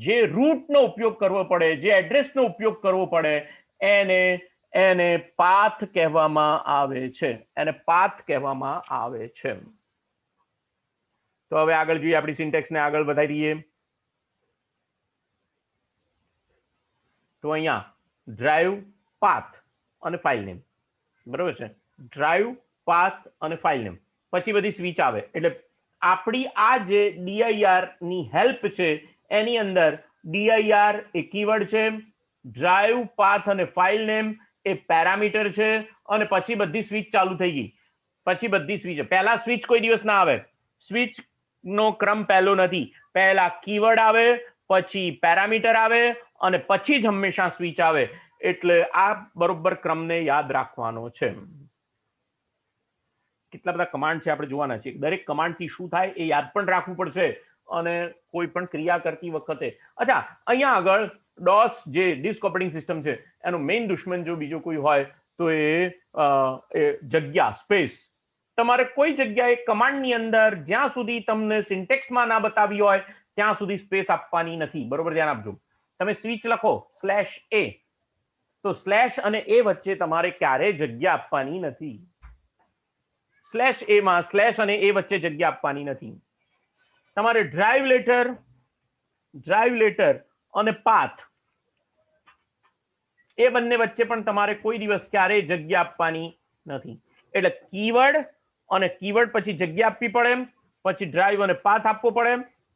જે રૂટનો ઉપયોગ કરવો પડે, જે એડ્રેસનો ઉપયોગ કરવો પડે, એને પાથ કહેવામાં આવે છે. તો હવે આગળ જોઈએ, આપણી સિન્ટેક્સને આગળ વધારીએ. તો અહીંયા ડ્રાઈવ, પાથ અને ફાઇલ નેમ, બરોબર છે? ડ્રાઈવ, પાથ અને ફાઇલ નેમ, પછી બધી સ્વિચ આવે. એટલે આપણી આ જે dir ની હેલ્પ છે એની અંદર dir એ કીવર્ડ છે, ડ્રાઈવ, પાથ અને ફાઇલ નેમ એ પેરામીટર છે, અને પછી બધી સ્વિચ ચાલુ થઈ ગઈ. પછી બધી સ્વિચ, પહેલા સ્વિચ કોઈ દિવસ ના આવે. સ્વિચ નો ક્રમ પહેલો નથી. પહેલા કીવર્ડ આવે, પછી પેરામીટર આવે અને પછી જ હંમેશા સ્વિચ આવે. એટલે આ બરોબર ક્રમને યાદ રાખવાનો છે. કેટલા બધા કમાન્ડ છે આપણે જોવાના છે. દરેક કમાન્ડથી શું થાય એ યાદ પણ રાખવું પડશે અને કોઈ પણ ક્રિયા કરતી વખતે. અચ્છા, અહીંયા આગળ DOS જે ડિસ્ક ઓપરેટિંગ સિસ્ટમ છે એનો મેઇન દુશ્મન જો બીજો કોઈ હોય તો એ જગ્યા, સ્પેસ. તમારે કોઈ જગ્યાએ કમાન્ડની અંદર જ્યાં સુધી તમને સિન્ટેક્સમાં ના બતાવી હોય ત્યાં સુધી સ્પેસ આપવાની નથી. બરોબર, ધ્યાન આપજો. તમે સ્વિચ લખો /a, તો સ્લેશ અને એ વચ્ચે તમારે ક્યારેય જગ્યા આપવાની નથી. /a માં સ્લેશ અને એ વચ્ચે જગ્યા આપવાની નથી. તમારે ડ્રાઈવ લેટર અને પાથ એ બંને વચ્ચે પણ તમારે કોઈ દિવસ ક્યારેય જગ્યા આપવાની નથી. એટલે કીવર્ડ અને કીવર્ડ પછી જગ્યા આપવી પડે, પછી ડ્રાઈવ અને પાથ આપવો પડે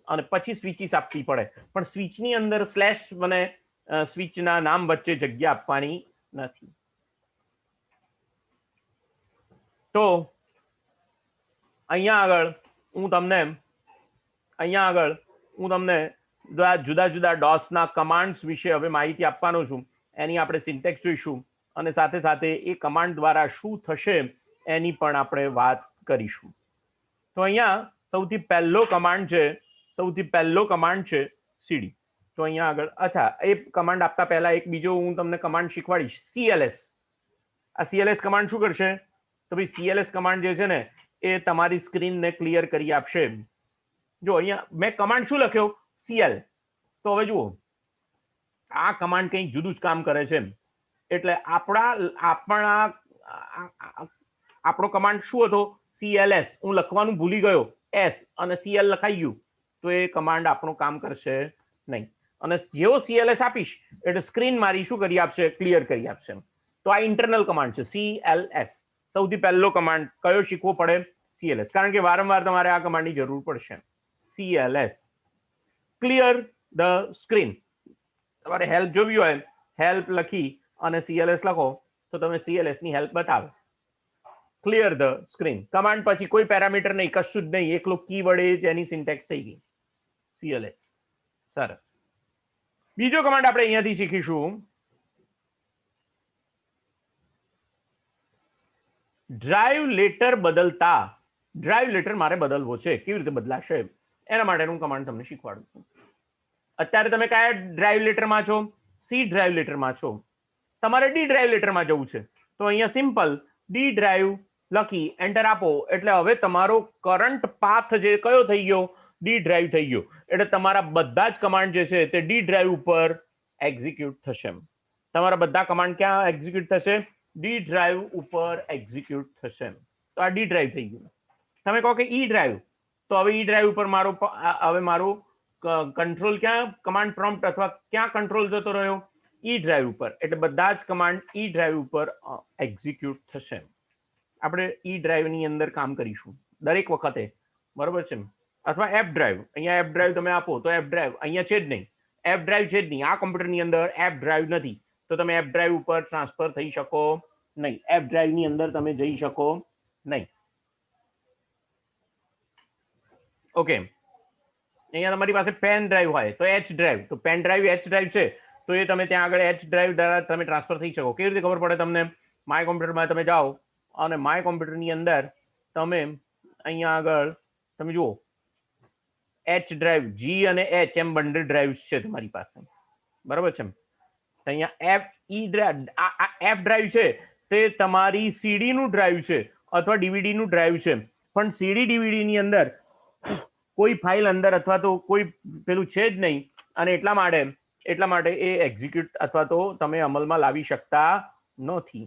અને પછી સ્વિચીસ આપવી પડે. પણ સ્વિચની અંદર સ્લેશ અને સ્વિચના નામ વચ્ચે જગ્યા આપવાની નથી. તો અહીંયા આગળ હું તમને જુદા જુદા DOS ના કમાન્ડ્સ વિશે હવે માહિતી આપવાનો છું. એની આપણે સિન્ટેક્સ જોઈશું અને સાથે સાથે એ કમાન્ડ દ્વારા શું થશે એની પણ આપણે વાત કરીશું. તો અહીંયા સૌથી પહેલો કમાન્ડ છે સીડી. તો અહીંયા આગળ અચ્છા એ કમાન્ડ આપતા પહેલા એક બીજો હું તમને કમાન્ડ શીખવાડીશ, સીએલએસ. આ સીએલએસ કમાન્ડ શું કરશે? તો ભાઈ સીએલએસ કમાન્ડ જે છે ને એ તમારી સ્ક્રીનને ક્લિયર કરી આપશે. જો અહીંયા મેં કમાન્ડ શું લખ્યો? સીએલ. તો હવે જુઓ આ કમાન્ડ કંઈક જુદું જ કામ કરે છે. એટલે આપણો કમાન્ડ શું હતો? સીએલએસ. હું લખવાનું ભૂલી ગયો, એસ અને સીએલ લખાઈ ગયું, તો એ કમાન્ડ આપણું કામ કરશે નહીં. અને જેવો સીએલએસ આપીશ એટલે સ્ક્રીન મારી શું કરી આપશે? ક્લિયર કરી આપશે. તો આ ઇન્ટરનલ કમાન્ડ છે સીએલએસ. સૌથી પહેલો કમાન્ડ કયો શીખવો પડે? સીએલએસ. કારણ કે વારંવાર તમારે આ કમાન્ડની જરૂર પડશે. CLS, clear the screen. તમારે હેલ્પ જોવી હોય, હેલ્પ લખી અને સીએલએસ લખો તો તમે સીએલએસ ની હેલ્પ બતાવે. Clear the screen. કમાન્ડ પછી કોઈ પેરામીટર નહીં, કશું જ નહીં, એકલો કી વડે જ એની સિન્ટેક્સ થઈ ગઈ, સીએલએસ. સરસ. બીજો કમાન્ડ આપણે અહીંયાથી શીખીશું, ડ્રાઈવ લેટર બદલતા. ડ્રાઈવ લેટર મારે બદલવો છે, કેવી રીતે બદલાશે એના માટેનું કમાન્ડ તમને શીખવાડું છું. અત્યારે તમે કયા ડ્રાઈવ લેટરમાં છો? સી ડ્રાઈવ લેટરમાં છો. તમારે ડી ડ્રાઈવ લેટરમાં જવું છે તો અહીંયા સિમ્પલ ડી ડ્રાઈવ લખી એન્ટર આપો એટલે હવે તમારો કરંટ પાથ જે કયો થઈ ગયો? ડી ડ્રાઈવ થઈ ગયો. એટલે તમારા બધા જ કમાન્ડ જે છે તે ડી ડ્રાઈવ ઉપર એક્ઝિક્યુટ થશે. તમારા બધા કમાન્ડ ક્યાં એક્ઝિક્યુટ થશે? ડી ડ્રાઈવ ઉપર એક્ઝિક્યુટ થશે. તો આ ડી ડ્રાઈવ થઈ ગયું. તમે કહો કે ઈ ડ્રાઈવ, તો હવે ઈ ડ્રાઈવ ઉપર મારો કંટ્રોલ ક્યાં? કમાન્ડ પ્રોમ્પ્ટ અથવા ક્યાં કંટ્રોલ જતો રહ્યો? ઈ ડ્રાઈવ ઉપર. એટલે બધા જ કમાન્ડ ઈ ડ્રાઈવ ઉપર એક્ઝિક્યુટ થશે. આપણે ઈ ડ્રાઈવ ની અંદર કામ કરીશું દરેક વખતે, બરોબર છે? અથવા એફ ડ્રાઈવ. અહીંયા એફ ડ્રાઈવ તમે આપો તો એફ ડ્રાઈવ અહીંયા છે જ નહીં, એફ ડ્રાઈવ છે જ નહીં. આ કોમ્પ્યુટરની અંદર એફ ડ્રાઈવ નથી, તો તમે એફ ડ્રાઈવ ઉપર ટ્રાન્સફર થઈ શકો નહીં. એફ ડ્રાઈવ ની અંદર તમે જઈ શકો નહીં. ઓકે. અહીંયા તમારી પાસે પેન ડ્રાઈવ હોય તો એચ ડ્રાઈવ, તો પેન ડ્રાઈવ એચ ડ્રાઈવ છે તો એ તમે ત્યાં આગળ એચ ડ્રાઈવ દ્વારા તમે ટ્રાન્સફર થઈ શકો. કેવી રીતે ખબર પડે તમને? માય કોમ્પ્યુટરમાં તમે જાઓ અને માય કોમ્પ્યુટરની અંદર તમે અહીંયા આગળ તમે જુઓ એચ ડ્રાઈવ, જી અને એચ એમ બંને ડ્રાઈવ્સ છે તમારી પાસે, બરાબર છે? અહીંયા એફ ડ્રાઈવ છે તે તમારી સીડી નું ડ્રાઈવ છે અથવા ડીવીડી નું ડ્રાઈવ છે. પણ સીડી ડીવીડી ની અંદર કોઈ ફાઇલ અંદર અથવા તો કોઈ પેલું છે જ નહીં અને એટલા માટે એ એક્ઝિક્યુટ અથવા તો તમે અમલમાં લાવી શકતા નથી.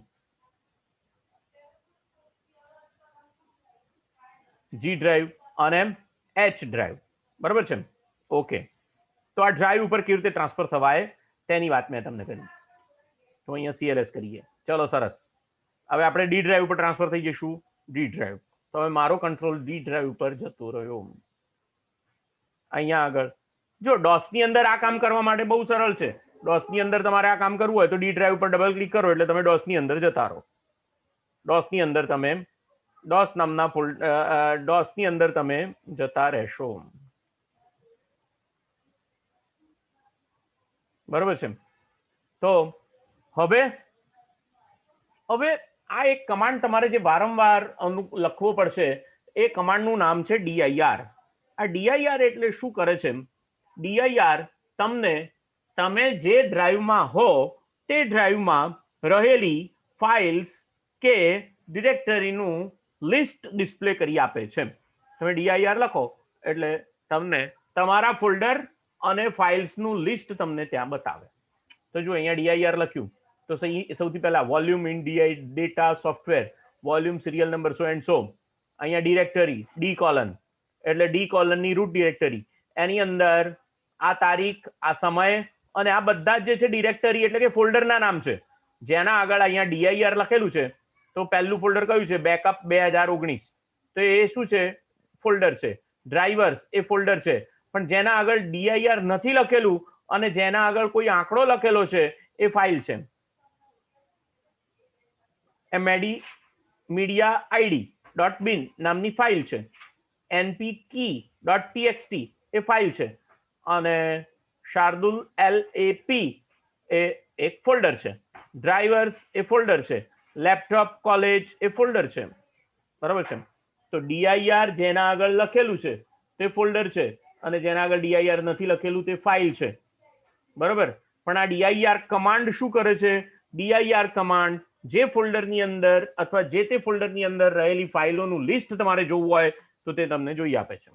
જી ડ્રાઈવ અને એચ ડ્રાઈવ, બરાબર છે? ઓકે. તો આ ડ્રાઈવ ઉપર કેવી રીતે ટ્રાન્સફર થવાય તેની વાત મેં તમને કરી. તો અહીંયા સીએલએસ કરીએ. ચલો સરસ. હવે આપણે ડી ડ્રાઈવ ઉપર ટ્રાન્સફર થઈ જઈશું. D drive. તો હવે મારો કંટ્રોલ ડી ડ્રાઈવ ઉપર જતો રહ્યો. અહીંયા આગળ જો ડોસ ની અંદર આ કામ કરવા માટે બહુ સરળ છે. ડોસ ની અંદર તમારે આ કામ કરવું હોય તો ડી ડ્રાઈવ ઉપર ડબલ ક્લિક કરો એટલે તમે ડોસ ની અંદર જતા રહો. ડોસ ની અંદર તમે ડોસ નામના ડોસ ની અંદર તમે જતા રહેશો, બરોબર છે? તો હવે આ એક કમાન્ડ તમારે જે વારંવાર લખવો પડશે એ કમાન્ડનું નામ છે ડીઆઈઆર. આ ડીઆઈઆર એટલે શું કરે છે? ડીઆઈઆર તમે જે ડ્રાઈવમાં હો તે ડ્રાઈવમાં રહેલી ફાઇલ્સ કે ડિરેક્ટરીનું લિસ્ટ ડિસ્પ્લે કરી આપે છે. તમે ડીઆઈઆર લખો એટલે તમને તમારા ફોલ્ડર અને ફાઇલ્સનું લિસ્ટ તમને ત્યાં બતાવે. તો જો અહીંયા ડીઆઈઆર લખ્યું તો સૌથી પહેલા volume in data software, volume serial number so and so. અહીંયા ડિરેક્ટરી ડી કોલન એટલે ડી કોલનની રૂટ ડિરેક્ટરી, એની અંદર આ તારીખ, આ સમય અને આ બધા જે છે ડિરેક્ટરી એટલે કે ફોલ્ડરના નામ છે. જેના આગળ અહીંયા ડીઆઈઆર લખેલું છે તો પહેલું ફોલ્ડર કયું છે? બેકઅપ 2019. તો એ શું છે? ફોલ્ડર છે. ડ્રાઈવર્સ એ ફોલ્ડર છે. પણ જેના આગળ ડીઆઈઆર નથી લખેલું અને જેના આગળ કોઈ આંકડો લખેલો છે એ ફાઇલ છે. મીડિયા આઈડી .bin નામની ફાઇલ છે. npkey.txt એ ફાઇલ છે. અને શાર્દુલ LAP એ એક ફોલ્ડર છે, ડ્રાઈવર્સ એ ફોલ્ડર છે, લેપટોપ કોલેજ એ ફોલ્ડર છે, બરાબર છે. તો ડીઆઈઆર જેના આગળ લખેલું છે તે ફોલ્ડર છે અને જેના આગળ ડીઆઈઆર નથી લખેલું તે ફાઇલ છે, બરાબર. પણ આ ડીઆઈઆર કમાન્ડ શું કરે છે? ડીઆઈઆર કમાન્ડ જે ફોલ્ડરની અંદર અથવા જે તે ફોલ્ડરની અંદર રહેલી ફાઇલોનું લિસ્ટ તમારે જોવું હોય તો તે તમને જોઈ આપે છે.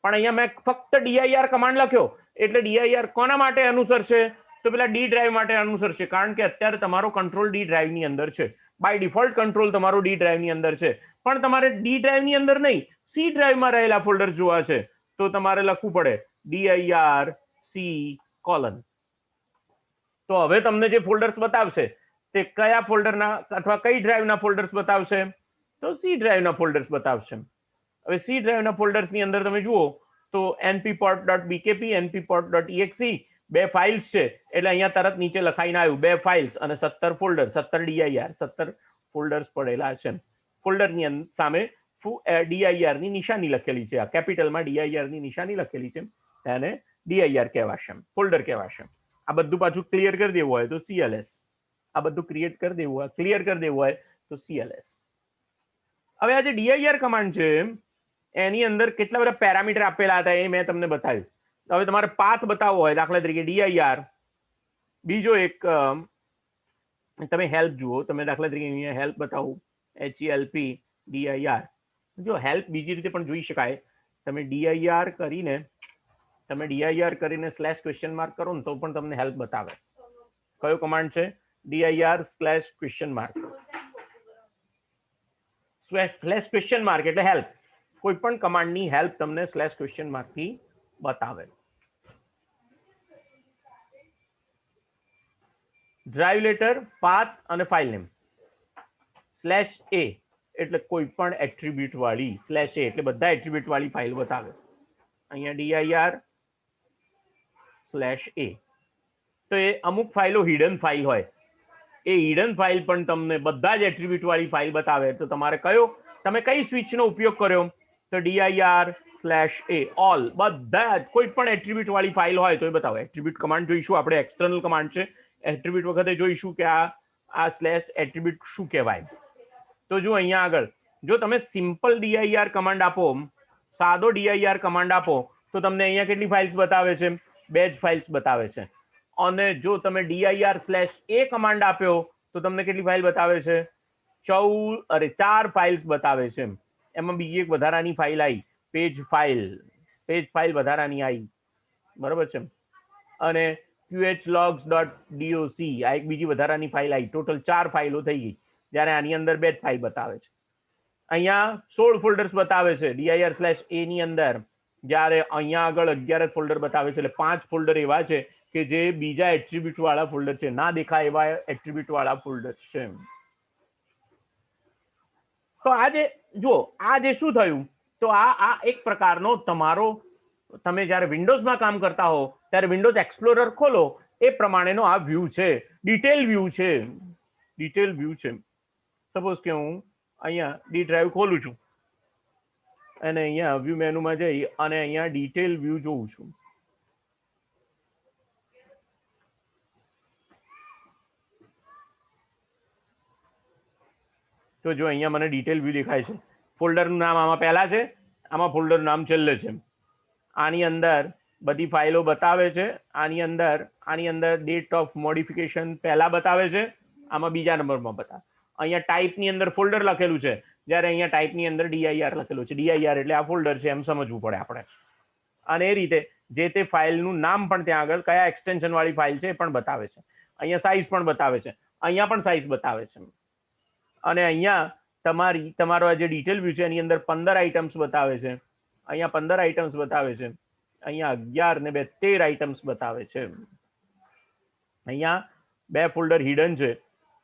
પણ અહીંયા મેં ફક્ત ડીઆઈઆર કમાન્ડ લખ્યો એટલે ડીઆઈઆર કોના માટે અનુસરશે? તો પેલા ડી ડ્રાઈવ માટે અનુસરશે, કારણ કે અત્યારે તમારો કંટ્રોલ ડી ડ્રાઈવની અંદર છે. બાય ડિફોલ્ટ કંટ્રોલ તમારો ડી ડ્રાઈવની અંદર છે, પણ તમારે ડી ડ્રાઈવની અંદર નહીં, સી ડ્રાઈવમાં રહેલા ફોલ્ડર જોવા છે તો તમારે લખવું પડે ડીઆઈઆર સી કોલન. તો હવે તમને જે ફોલ્ડર્સ બતાવશે તે કયા ફોલ્ડરના અથવા કઈ ડ્રાઈવના ફોલ્ડર્સ બતાવશે? તો સી ડ્રાઈવના ફોલ્ડર્સ બતાવશે. હવે સી ડ્રાઈવના ફોલ્ડર્સની અંદર તમે જુઓ તો npport.bkp, npport.exe બે ફાઇલ્સ છે એટલે અહીંયા તરત નીચે લખાઈને આવ્યું 2 ફાઇલ્સ અને 17 ફોલ્ડર, 17 ડીઆઈઆર, 17 ફોલ્ડર્સ પડેલા છે. ફોલ્ડરની સામે ડીઆઈઆર ની નિશાની લખેલી છે, કેપિટલમાં ડીઆઈઆર ની નિશાની લખેલી છે, તેને ડીઆઈઆર કહેવાશે, ફોલ્ડર કહેવાશે. આ બધું પાછું ક્લિયર કરી દેવું હોય તો સીએલએસ, આ બધું ક્રિએટ કરી દેવું હોય, ક્લિયર કરી દેવું હોય તો સીએલએસ. હવે આ જે ડીઆઈઆર કમાન્ડ છે એની અંદર કેટલા બધા પેરામીટર આપેલા હતા એ મેં તમને બતાવ્યું. હવે તમારે પાથ બતાવવો હોય, દાખલા તરીકે ડીઆઈઆર, બીજો એક તમે હેલ્પ જુઓ, તમે દાખલા તરીકે અહીંયા હેલ્પ બતાવું, HELP ડીઆઈઆર. જો હેલ્પ બીજી રીતે પણ જોઈ શકાય, તમે ડીઆઈઆર કરીને સ્લેશ ક્વેશ્ચન માર્ક કરો ને તો પણ તમને હેલ્પ બતાવે. કયો કમાન્ડ છે? DIR slash question mark. Slash question mark એટલે હેલ્પ. કોઈ પણ કમાન્ડની હેલ્પ તમને સ્લેશ ક્વેશ્ચન માર્કથી બતાવે. ડ્રાઈવ લેટર, પાથ અને ફાઇલ નેમ. સ્લેશ એ એટલે કોઈ પણ એટ્રીબ્યુટ વાળી, સ્લેશ એ એટલે બધા એટ્રીબ્યુટ વાળી ફાઇલ બતાવે. અહીંયા ડીઆઈઆર સ્લેશ એ, તો એ અમુક ફાઇલો હિડન ફાઇલ હોય, એ હિડન ફાઇલ પણ તમને બધા જ એટ્રીબ્યુટ વાળી ફાઇલ બતાવે. તો તમારે તમે કઈ સ્વિચનો ઉપયોગ કર્યો? તો ડીઆઈઆર સ્લેશ એ ઓલ, બધા જ કોઈ પણ એટ્રીબ્યુટ વાળી ફાઇલ હોય તો એ બતાવે. એટ્રીબ્યુટ કમાન્ડ જોઈશું આપણે, એક્સટર્નલ કમાન્ડ છે. એટ્રીબ્યુટ વખતે જોઈશું કે આ સ્લેશ એટ્રીબ્યુટ શું કહેવાય. તો જો અહીંયા આગળ જો તમે સિમ્પલ ડીઆઈઆર કમાન્ડ આપો, સાદો ડીઆઈઆર કમાન્ડ આપો તો તમને અહીંયા કેટલી ફાઇલ્સ બતાવે છે? 2 જ ફાઇલ્સ બતાવે છે. અને જો તમે ડીઆઈઆર સ્લેશ એ કમાન્ડ આપ્યો તો તમને કેટલી ફાઇલ બતાવે છે? 4 ફાઇલ્સ બતાવે છે. એમાં બીજી એક વધારાની ફાઇલ આવી, પેજ ફાઇલ વધારાની આવી, બરાબર છે. અને qhlogs.doc આ એક બીજી વધારાની ફાઇલ આવી. ટોટલ 4 ફાઇલો થઈ ગઈ, જ્યારે આની અંદર 2 જ ફાઇલ બતાવે છે. અહીંયા 16 ફોલ્ડર્સ બતાવે છે ડીઆઈઆર સ્લેશ એ ની અંદર, જ્યારે અહીંયા આગળ 11 ફોલ્ડર બતાવે છે. એટલે 5 ફોલ્ડર એવા છે કે જે બીજા એટ્રીબ્યુટ વાળા ફોલ્ડર છે, ના દેખાય એવા એટ્રીબ્યુટ વાળા ફોલ્ડર છે. તો આજે શું થયું? તો આ એક પ્રકારનો તમારો, તમે જ્યારે વિન્ડોઝમાં કામ કરતા હો ત્યારે વિન્ડોઝ એક્સપ્લોરર ખોલો એ પ્રમાણેનો આ વ્યૂ છે, ડિટેલ વ્યૂ છે. સપોઝ કે હું અહીંયા ડી ડ્રાઈવ ખોલું છું અને અહીંયા વ્યૂ મેનુમાં જઈ અને અહીંયા ડિટેલ વ્યૂ જોઉં છું. તો જો અહીંયા મને ડિટેલ વ્યૂ દેખાય છે. ફોલ્ડરનું નામ આમાં પહેલા છે, આમાં ફોલ્ડરનું નામ છેલ્લે છે. આની અંદર બધી ફાઇલો બતાવે છે. આની અંદર ડેટ ઓફ મોડિફિકેશન પહેલા બતાવે છે, આમાં બીજા નંબરમાં બતાવે. અહીંયા ટાઈપની અંદર ફોલ્ડર લખેલું છે, જ્યારે અહીંયા ટાઈપની અંદર ડીઆઈઆર લખેલું છે. ડીઆઈઆર એટલે આ ફોલ્ડર છે એમ સમજવું પડે આપણે. અને એ રીતે જે તે ફાઇલનું નામ પણ ત્યાં આગળ કયા એક્સટેન્શન વાળી ફાઇલ છે એ પણ બતાવે છે. અહીંયા સાઇઝ પણ બતાવે છે, અહીંયા પણ સાઇઝ બતાવે છે. અને અહીંયા તમારો આ જે ડિટેલ વ્યૂ છે એની અંદર 15 આઇટમ્સ બતાવે છે. અહીંયા 15 આઇટમ્સ બતાવે છે. અહીંયા 11 ને 2 13 આઇટમ્સ બતાવે છે. અહીંયા 2 ફોલ્ડર હિડન છે,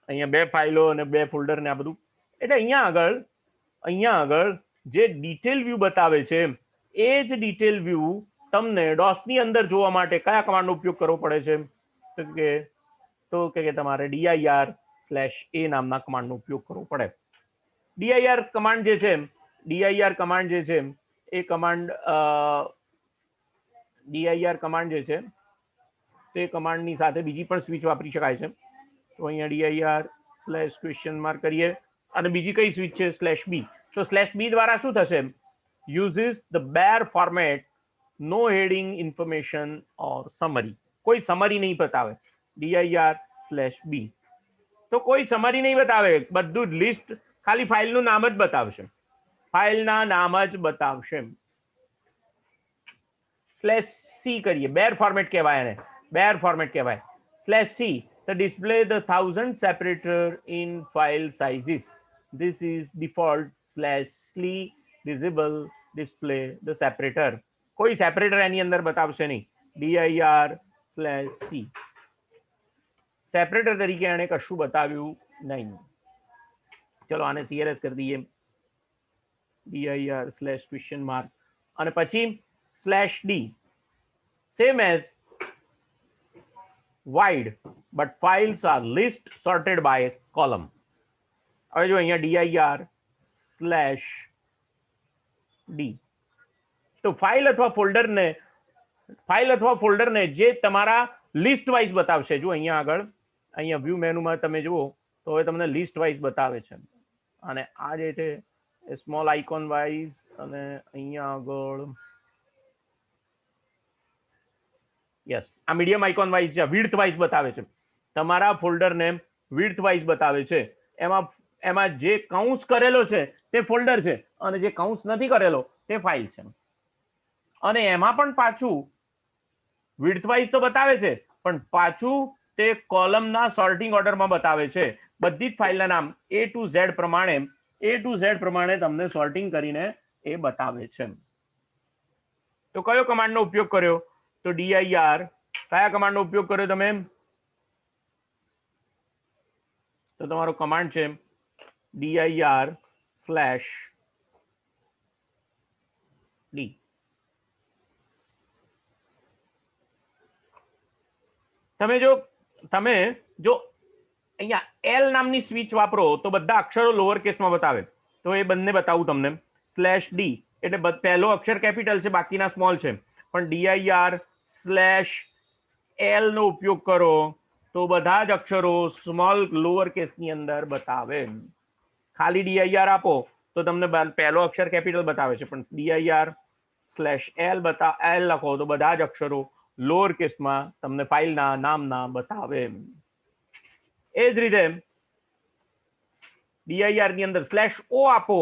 અહીંયા 2 ફાઇલો અને 2 ફોલ્ડર ને આ બધું. એટલે અહીંયા આગળ જે ડિટેલ વ્યૂ બતાવે છે એ જ ડિટેલ વ્યૂ તમને ડોસની અંદર જોવા માટે કયા કમાન્ડનો ઉપયોગ કરવો પડે છે? તો કે તમારે ડીઆઈઆર સ્લેશ એ નામના કમાન્ડનો ઉપયોગ કરવો પડે. ડીઆઈઆર કમાન્ડ જે છે એ કમાન્ડ ડીઆઈઆર કમાન્ડ જે છે તે કમાન્ડની સાથે બીજી પણ સ્વિચ વાપરી શકાય છે. તો અહીંયા dir /question માર્ક કરીએ અને બીજી કઈ સ્વિચ છે /b. તો /b દ્વારા શું થશે? uses the bare format, no heading information or summary. કોઈ સમરી નહીં બતાવે. dir/b તો કોઈ સમરી નહીં બતાવે, બધું જ લિસ્ટ ખાલી ફાઇલનું નામ જ બતાવશે, ફાઇલના નામ જ બતાવશે. /c કરીએ, બેર ફોર્મેટ કહેવાય એને, બેર ફોર્મેટ કહેવાય. /c the display the 1000 separator in file sizes. This is default /c disable display the separator. કોઈ સેપરેટર એની અંદર બતાવશે નહીં. dir/c સેપરેટર તરીકે એને કશું બતાવ્યું નહીં. ચલો આને cls કરી દઈએ, dir/question mark અને પછી /d same as wide but files are list sorted by column. હવે જો અહીંયા dir/d તો ફાઇલ અથવા ફોલ્ડરને જે તમારા લિસ્ટ વાઇઝ બતાવશે. જો અહીંયા આગળ અહીંયા વ્યૂ મેનુમાં તમે જુઓ તો હવે તમને લિસ્ટ વાઇઝ બતાવે છે, અને આ જે છે એ સ્મોલ આઇકોન વાઇઝ, અને અહીંયા આગળ યસ આ મીડિયમ આઇકોન વાઇઝ છે, વિડ્થ વાઇઝ બતાવે છે. તમારા ફોલ્ડરને વિડ્થ વાઇઝ બતાવે છે. એમાં જે કાઉન્સ કરેલો છે તે ફોલ્ડર છે, અને જે કાઉન્સ નથી કરેલો તે ફાઇલ છે. અને એમાં પણ પાછું વિડ્થ વાઇઝ તો બતાવે છે, પણ પાછું તે કોલમના સોર્ટિંગ ઓર્ડરમાં બતાવે છે. બધી જ ફાઇલના નામ A to Z પ્રમાણે તમને સોર્ટિંગ કરીને એ બતાવે છે. તો કયો કમાન્ડનો ઉપયોગ કર્યો? તો dir. કયા કમાન્ડનો ઉપયોગ કર્યો તમે? તો તમારો કમાન્ડ છે dir/d. તમે જો અહીંયા L નામની સ્વિચ વાપરો તો બધા અક્ષરો લોઅર કેસમાં બતાવે. તો એ બંને બતાવું તમને. /d એટલે પહેલો અક્ષર કેપિટલ છે, બાકીના સ્મોલ છે. પણ dir/L નો ઉપયોગ કરો તો બધા જ અક્ષરો સ્મોલ લોઅર કેસની અંદર બતાવે. ખાલી dir આપો તો તમને પહેલો અક્ષર કેપિટલ બતાવે છે, પણ dir/L લખો તો બધા જ અક્ષરો લોઅર કેસમાં તમને ફાઇલના નામના બતાવે. એ જ રીતે dir ની અંદર /o આપો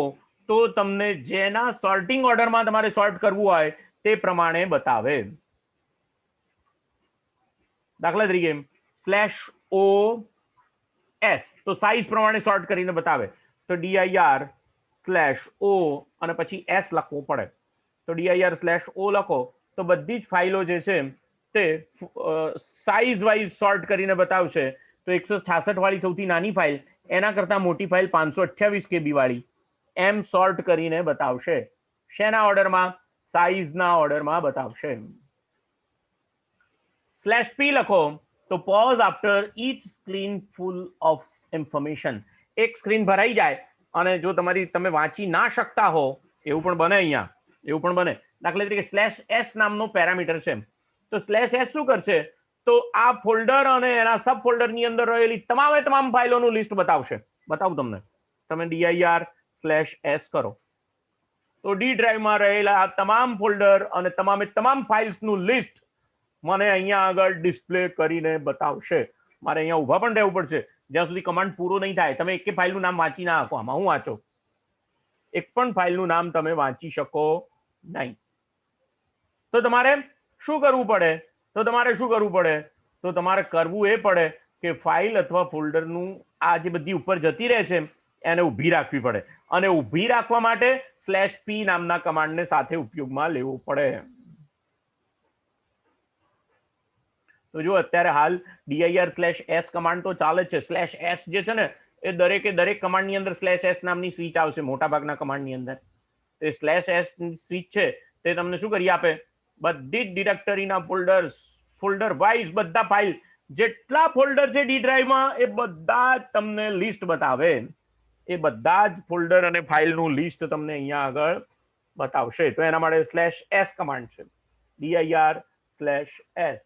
તો તમને જેના સોર્ટિંગ ઓર્ડરમાં તમારે સોર્ટ કરવું હોય તે પ્રમાણે બતાવે. દાખલા તરીકે /os તો સાઇઝ પ્રમાણે સોર્ટ કરીને બતાવે. તો dir/o અને પછી s લખવું પડે. તો dir/o લખો તો બધી જ ફાઇલો જે છે તે સાઇઝ વાઇઝ સોર્ટ કરીને બતાવશે. તો 166 વાળી સૌથી નાની ફાઇલ એના કરતા મોટી ફાઇલ 528 KB વાળી એમ સોર્ટ કરીને બતાવશે. શેના ઓર્ડરમાં? સાઇઝના ઓર્ડરમાં બતાવશે. /p લખો તો pause after each screen full of information. એક સ્ક્રીન ભરાઈ જાય અને જો તમે વાંચી ના શકતા હો એવું પણ બને. અહીંયા એવું પણ બને. દાખલા તરીકે /s નામનો પેરામીટર છે. તો /s શું કરશે? તો આ ફોલ્ડર અને એના સબ ફોલ્ડરની અંદર રહેલી તમામ ફાઇલોનું લિસ્ટ બતાવશે. બતાવું તમને. તમે dir/s કરો તો ડી ડ્રાઈવમાં રહેલા તમામ ફોલ્ડર અને તમામ ફાઇલ્સનું લિસ્ટ મને અહીંયા આગળ ડિસ્પ્લે કરીને બતાવશે. મારે અહીંયા ઊભા પણ રહેવું પડશે જ્યાં સુધી કમાન્ડ પૂરો નહીં થાય. તમે એક ફાઇલનું નામ વાંચી ના શકો. આમાં હું વાંચો એક પણ ફાઇલનું નામ તમે વાંચી શકો નહીં. તો તમારે શું કરવું પડે? તો તમારે કરવું એ પડે કે ફાઇલ અથવા ફોલ્ડરનું આ જે બધી ઉપર જતી રહે છે એને ઊભી રાખવી પડે. અને ઊભી રાખવા માટે /p નામના કમાન્ડને સાથે ઉપયોગમાં લેવો પડે. તો જો અત્યારે હાલ dir/s કમાન્ડ તો ચાલે છે. /s જે છે ને એ દરેક કમાન્ડની અંદર /s નામની સ્વિચ આવશે. મોટા ભાગના કમાન્ડની અંદર એ /s સ્વિચ છે તે તમને શું કરી આપે? બધી જ ડિરેક્ટરીના ફોલ્ડર વાઇઝ બધા ફાઇલ જેટલા ફોલ્ડર છે ડી ડ્રાઈવમાં એ બધા જ તમને લિસ્ટ બતાવે. એ બધા જ ફોલ્ડર અને ફાઇલનું લિસ્ટ તમને અહીંયા આગળ બતાવશે. તો એના માટે /s કમાન્ડ છે. dir/s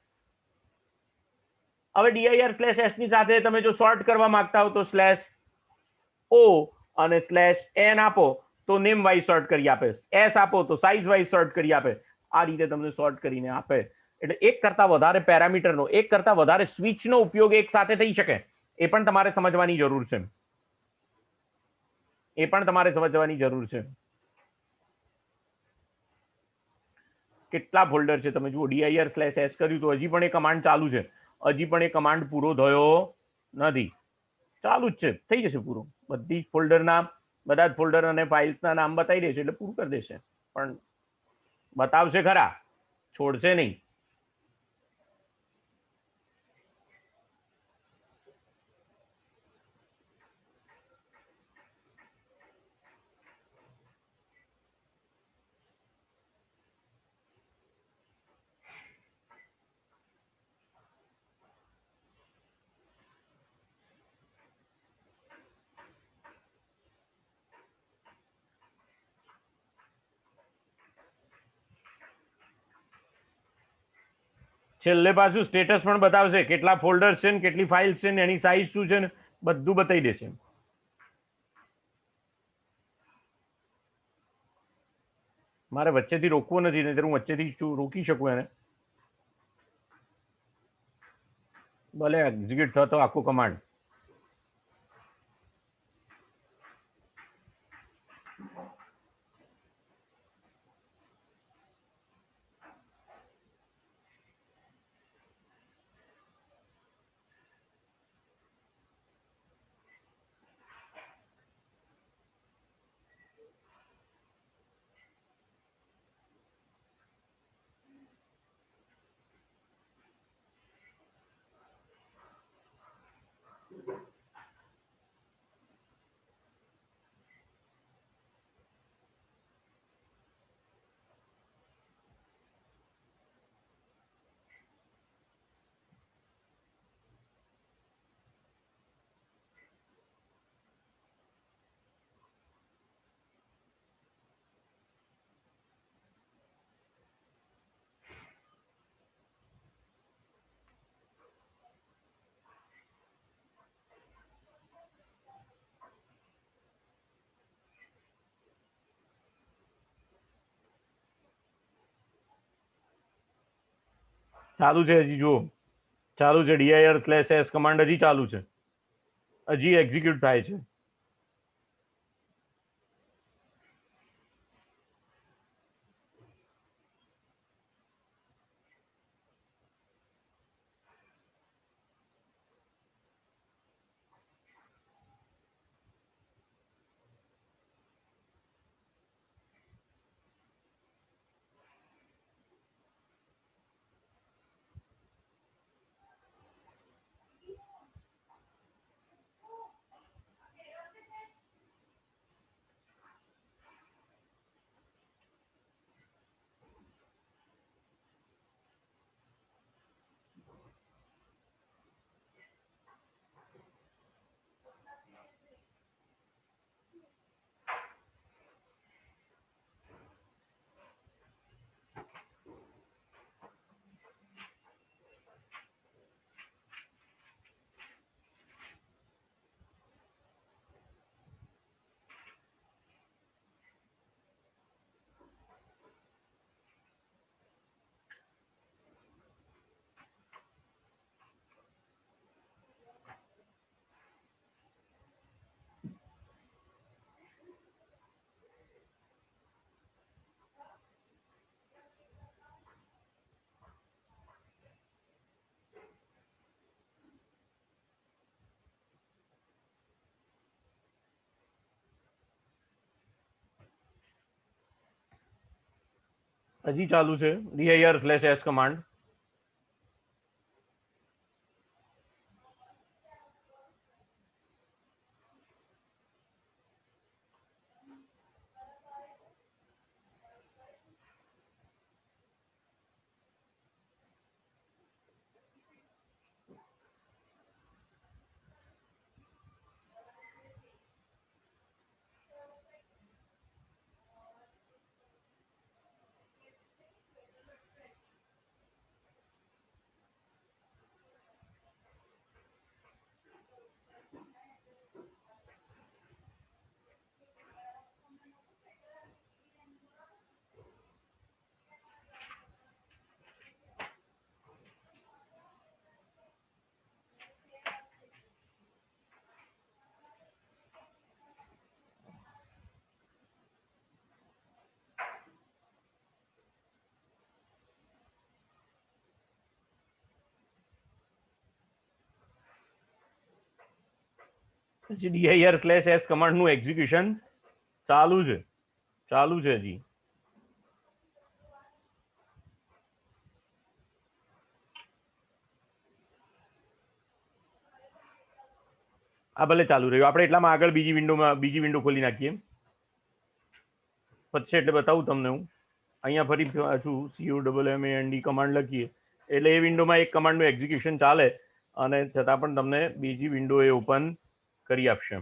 હવે dir/s ની સાથે તમે જો સોર્ટ કરવા માંગતા હો તો /o અને /n આપો તો નેમ વાઇઝ સોર્ટ કરી આપે, એસ આપો તો સાઇઝ વાઇઝ સોર્ટ કરી આપે. આ રીતે તમને સોર્ટ કરીને આપે. એટલે એક કરતા વધારે પેરામીટરનો, એક કરતા વધારે સ્વિચનો ઉપયોગ એક સાથે થઈ શકે, એ પણ તમારે સમજવાની જરૂર છે. એ પણ તમારે સમજવાની જરૂર છે. કેટલા ફોલ્ડર છે તમે જુઓ, dir/s કર્યું તો હજી પણ એ કમાન્ડ ચાલુ છે. હજી પણ એ કમાન્ડ પૂરો થયો નથી, ચાલુ જ છે. થઈ જશે પૂરો. બધી ફોલ્ડરના, બધા જ ફોલ્ડર અને ફાઇલ્સના નામ બતાવી દેશે એટલે પૂરું કરી દેશે. પણ બતાવશે ખરા, છોડશે નહીં. છેલ્લે પાછું સ્ટેટસ પણ બતાવશે, કેટલા ફોલ્ડર છે ને કેટલી ફાઇલ છે ને એની સાઇઝ શું છે ને બધું બતાવી દેશે. મારે વચ્ચેથી રોકવો નથી, નહીં હું વચ્ચેથી રોકી શકું એને. ભલે એક્ઝિક્યુટ થતો આખો કમાન્ડ. ચાલુ છે હજી જુઓ, ચાલુ છે. dir/s કમાન્ડ હજી ચાલુ છે, હજી એક્ઝિક્યુટ થાય છે. હજી ચાલુ છે dir/s કમાન્ડ. dir/s કમાન્ડ નું એક્ઝિક્યુશન ચાલુ છે હજી. આ ભલે ચાલુ રહ્યું, આપણે એટલામાં આગળ બીજી વિન્ડો ખોલી નાખીએ, પછી એટલે બતાવું તમને હું. અહીંયા ફરી પાછું COMMAND કમાન્ડ લખીએ એટલે એ વિન્ડોમાં એક કમાન્ડનું એક્ઝિક્યુશન ચાલે અને છતાં પણ તમને બીજી વિન્ડો એ ઓપન કરી આપશે.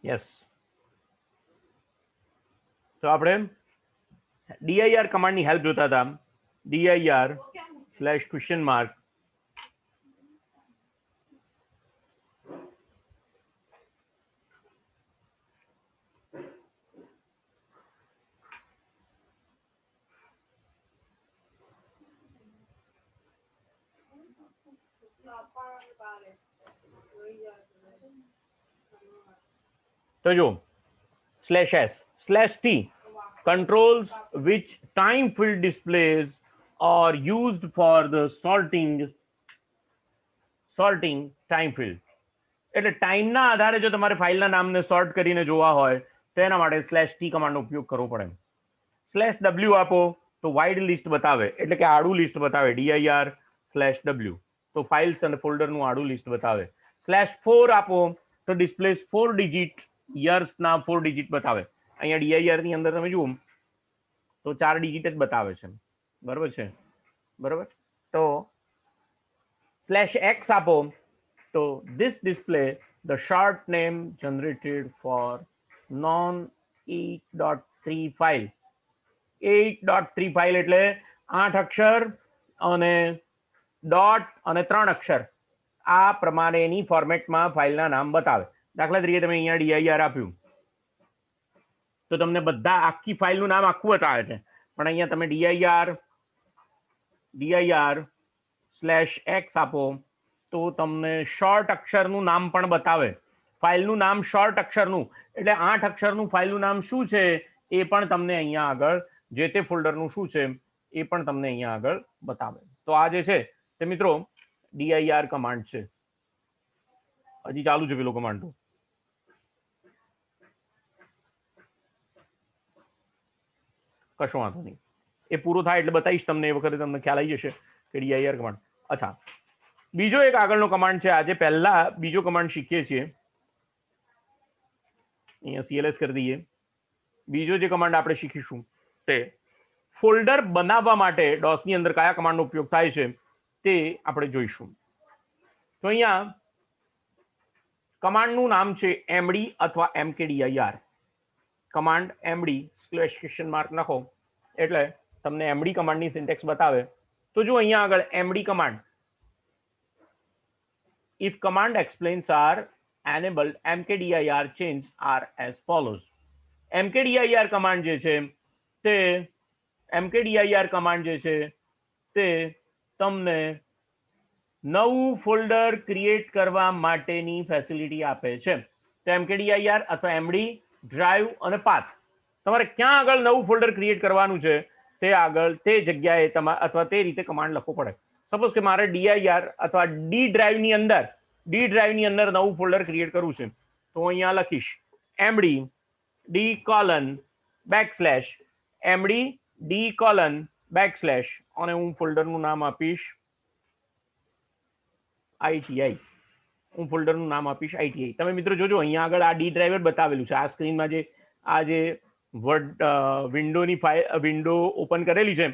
યસ, તો આપણે dir કમાન્ડની હેલ્પ જોતા હતા. dir/?. તો જો /s/t controls which time field displays are used for the sorting time field. એટલે ટાઈમના આધારે જો તમારે ફાઇલના નામને સોર્ટ કરીને જોવા હોય તો એના માટે /t કમાન્ડનો ઉપયોગ કરવો પડે. /w આપો તો વાઇડ લિસ્ટ બતાવે, એટલે કે આડું લિસ્ટ બતાવે. dir/w તો ફાઇલ્સ અને ફોલ્ડરનું આડું લિસ્ટ બતાવે. /4 આપો તો ડિસ્પ્લેસ 4 ડિજિટ યર્સના 4 ડિજિટ બતાવે. અહીંયા dir ની અંદર તમે જુઓ તો 4 ડિજિટ જ બતાવે છે. બરોબર છે, બરોબર. તો /x આપો તો this display the short name generated for non 8.3 file. 8.3 file એટલે 8 અક્ષર અને ડોટ અને 3 અક્ષર આ પ્રમાણેની ફોર્મેટમાં ફાઇલના નામ બતાવે. દાખલા તરીકે તમે અહીંયા dir આપ્યું તો તમને બધા આખી ફાઇલનું નામ આખું બતાવે છે, પણ અહીંયા તમે dir/x આપો તો તમને શોર્ટ અક્ષરનું નામ પણ બતાવે. ફાઇલનું નામ શોર્ટ અક્ષરનું એટલે 8 અક્ષરનું ફાઇલનું નામ શું છે એ પણ તમને અહીંયા આગળ જે તે ફોલ્ડરનું શું છે એ પણ તમને અહીંયા આગળ બતાવે. તો આ જે છે તે મિત્રો dir કમાન્ડ છે. હજી ચાલુ છે પેલો કમાન્ડ. તો કશો વાંધો નહીં, એ પૂરો થાય એટલે બતાવીશ તમને, એ વખતે તમને ખ્યાલ આવી જશે કે dir કમાન્ડ. અચ્છા, બીજો એક આગળનો કમાન્ડ છે. આજે પહેલા બીજો કમાન્ડ શીખીએ છીએ. અહીંયા cls કરી દઈએ. બીજો જે કમાન્ડ આપણે શીખીશું તે ફોલ્ડર બનાવવા માટે DOS ની અંદર કયા કમાન્ડનો ઉપયોગ થાય છે તે આપણે જોઈશું. તો અહીંયા કમાન્ડનું નામ છે md અથવા mkdir. કમાન્ડ md / લખો એટલે તમને md કમાન્ડની સિન્ટેક્સ બતાવે. તો જો અહીંયા આગળ md command, if command explains are enabled, mkdir change are as follows. mkdir command જે છે તે તમને નવું ફોલ્ડર ક્રિએટ કરવા માટેની ફેસિલિટી આપે છે. તો mkdir અથવા md ડ્રાઈવ અને પાથ, તમારે ક્યાં આગળ નવું ફોલ્ડર ક્રિએટ કરવાનું છે તે આગળ તે જગ્યાએ તમારે અથવા તે રીતે કમાન્ડ લખવો પડે. સપોઝ કે મારે dir અથવા ડી ડ્રાઈવની અંદર નવું ફોલ્ડર ક્રિએટ કરવું છે તો અહીંયા લખીશ md d:\md d: અને હું ફોલ્ડરનું નામ આપીશ ITI. તમે મિત્રો જોજો અહીંયા આગળ આ ડી ડ્રાઈવર બતાવેલું છે. આ સ્ક્રીનમાં જે વર્ડ વિન્ડો ઓપન કરેલી છે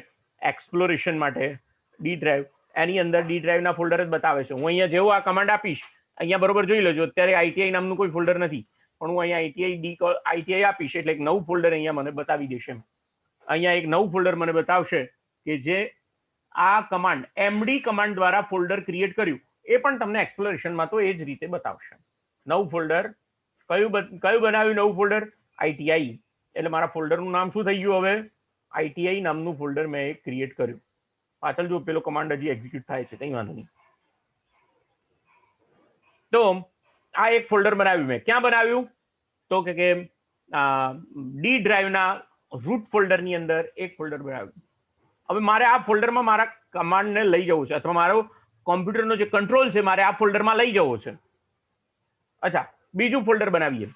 એક્સપ્લોરેશન માટે ડી ડ્રાઈવ, એની અંદર ડી ડ્રાઈવના ફોલ્ડર જ બતાવે છે. હું અહીંયા જેવો આ કમાન્ડ આપીશ, અહીંયા બરોબર જોઈ લેજો, અત્યારે ITI નામનું કોઈ ફોલ્ડર નથી, પણ હું અહીંયા ITI આપીશ એટલે એક નવું ફોલ્ડર અહીંયા મને બતાવી દેશે. અહીંયા એક નવું ફોલ્ડર મને બતાવશે કે જે આ કમાન્ડ md કમાન્ડ દ્વારા ફોલ્ડર ક્રિએટ કર્યું, એ પણ તમને એક્સપ્લોરેશનમાં તો એ જ રીતે બતાવશે. નવું ફોલ્ડર કયું બનાવ્યું નવું ફોલ્ડર? આઈટીઆઈ. એટલે મારા ફોલ્ડરનું નામ શું થઈ ગયું? હવે આઈટીઆઈ નામનું ફોલ્ડર મેં ક્રિએટ કર્યું. પાછળ જો પેલો કમાન્ડ હજી એક્ઝિક્યુટ થાય છે, કંઈ વાંધો નહીં. તો આ એક ફોલ્ડર બનાવ્યું મેં. ક્યાં બનાવ્યું? તો કે ડી ડ્રાઈવના રૂટ ફોલ્ડરની અંદર એક ફોલ્ડર બનાવ્યું. હવે મારે આ ફોલ્ડરમાં મારા કમાન્ડને લઈ જવું છે, અથવા મારો કોમ્પ્યુટરનો જે કંટ્રોલ છે મારે આ ફોલ્ડરમાં લઈ જવો છે. અચ્છા, બીજું ફોલ્ડર બનાવીએ.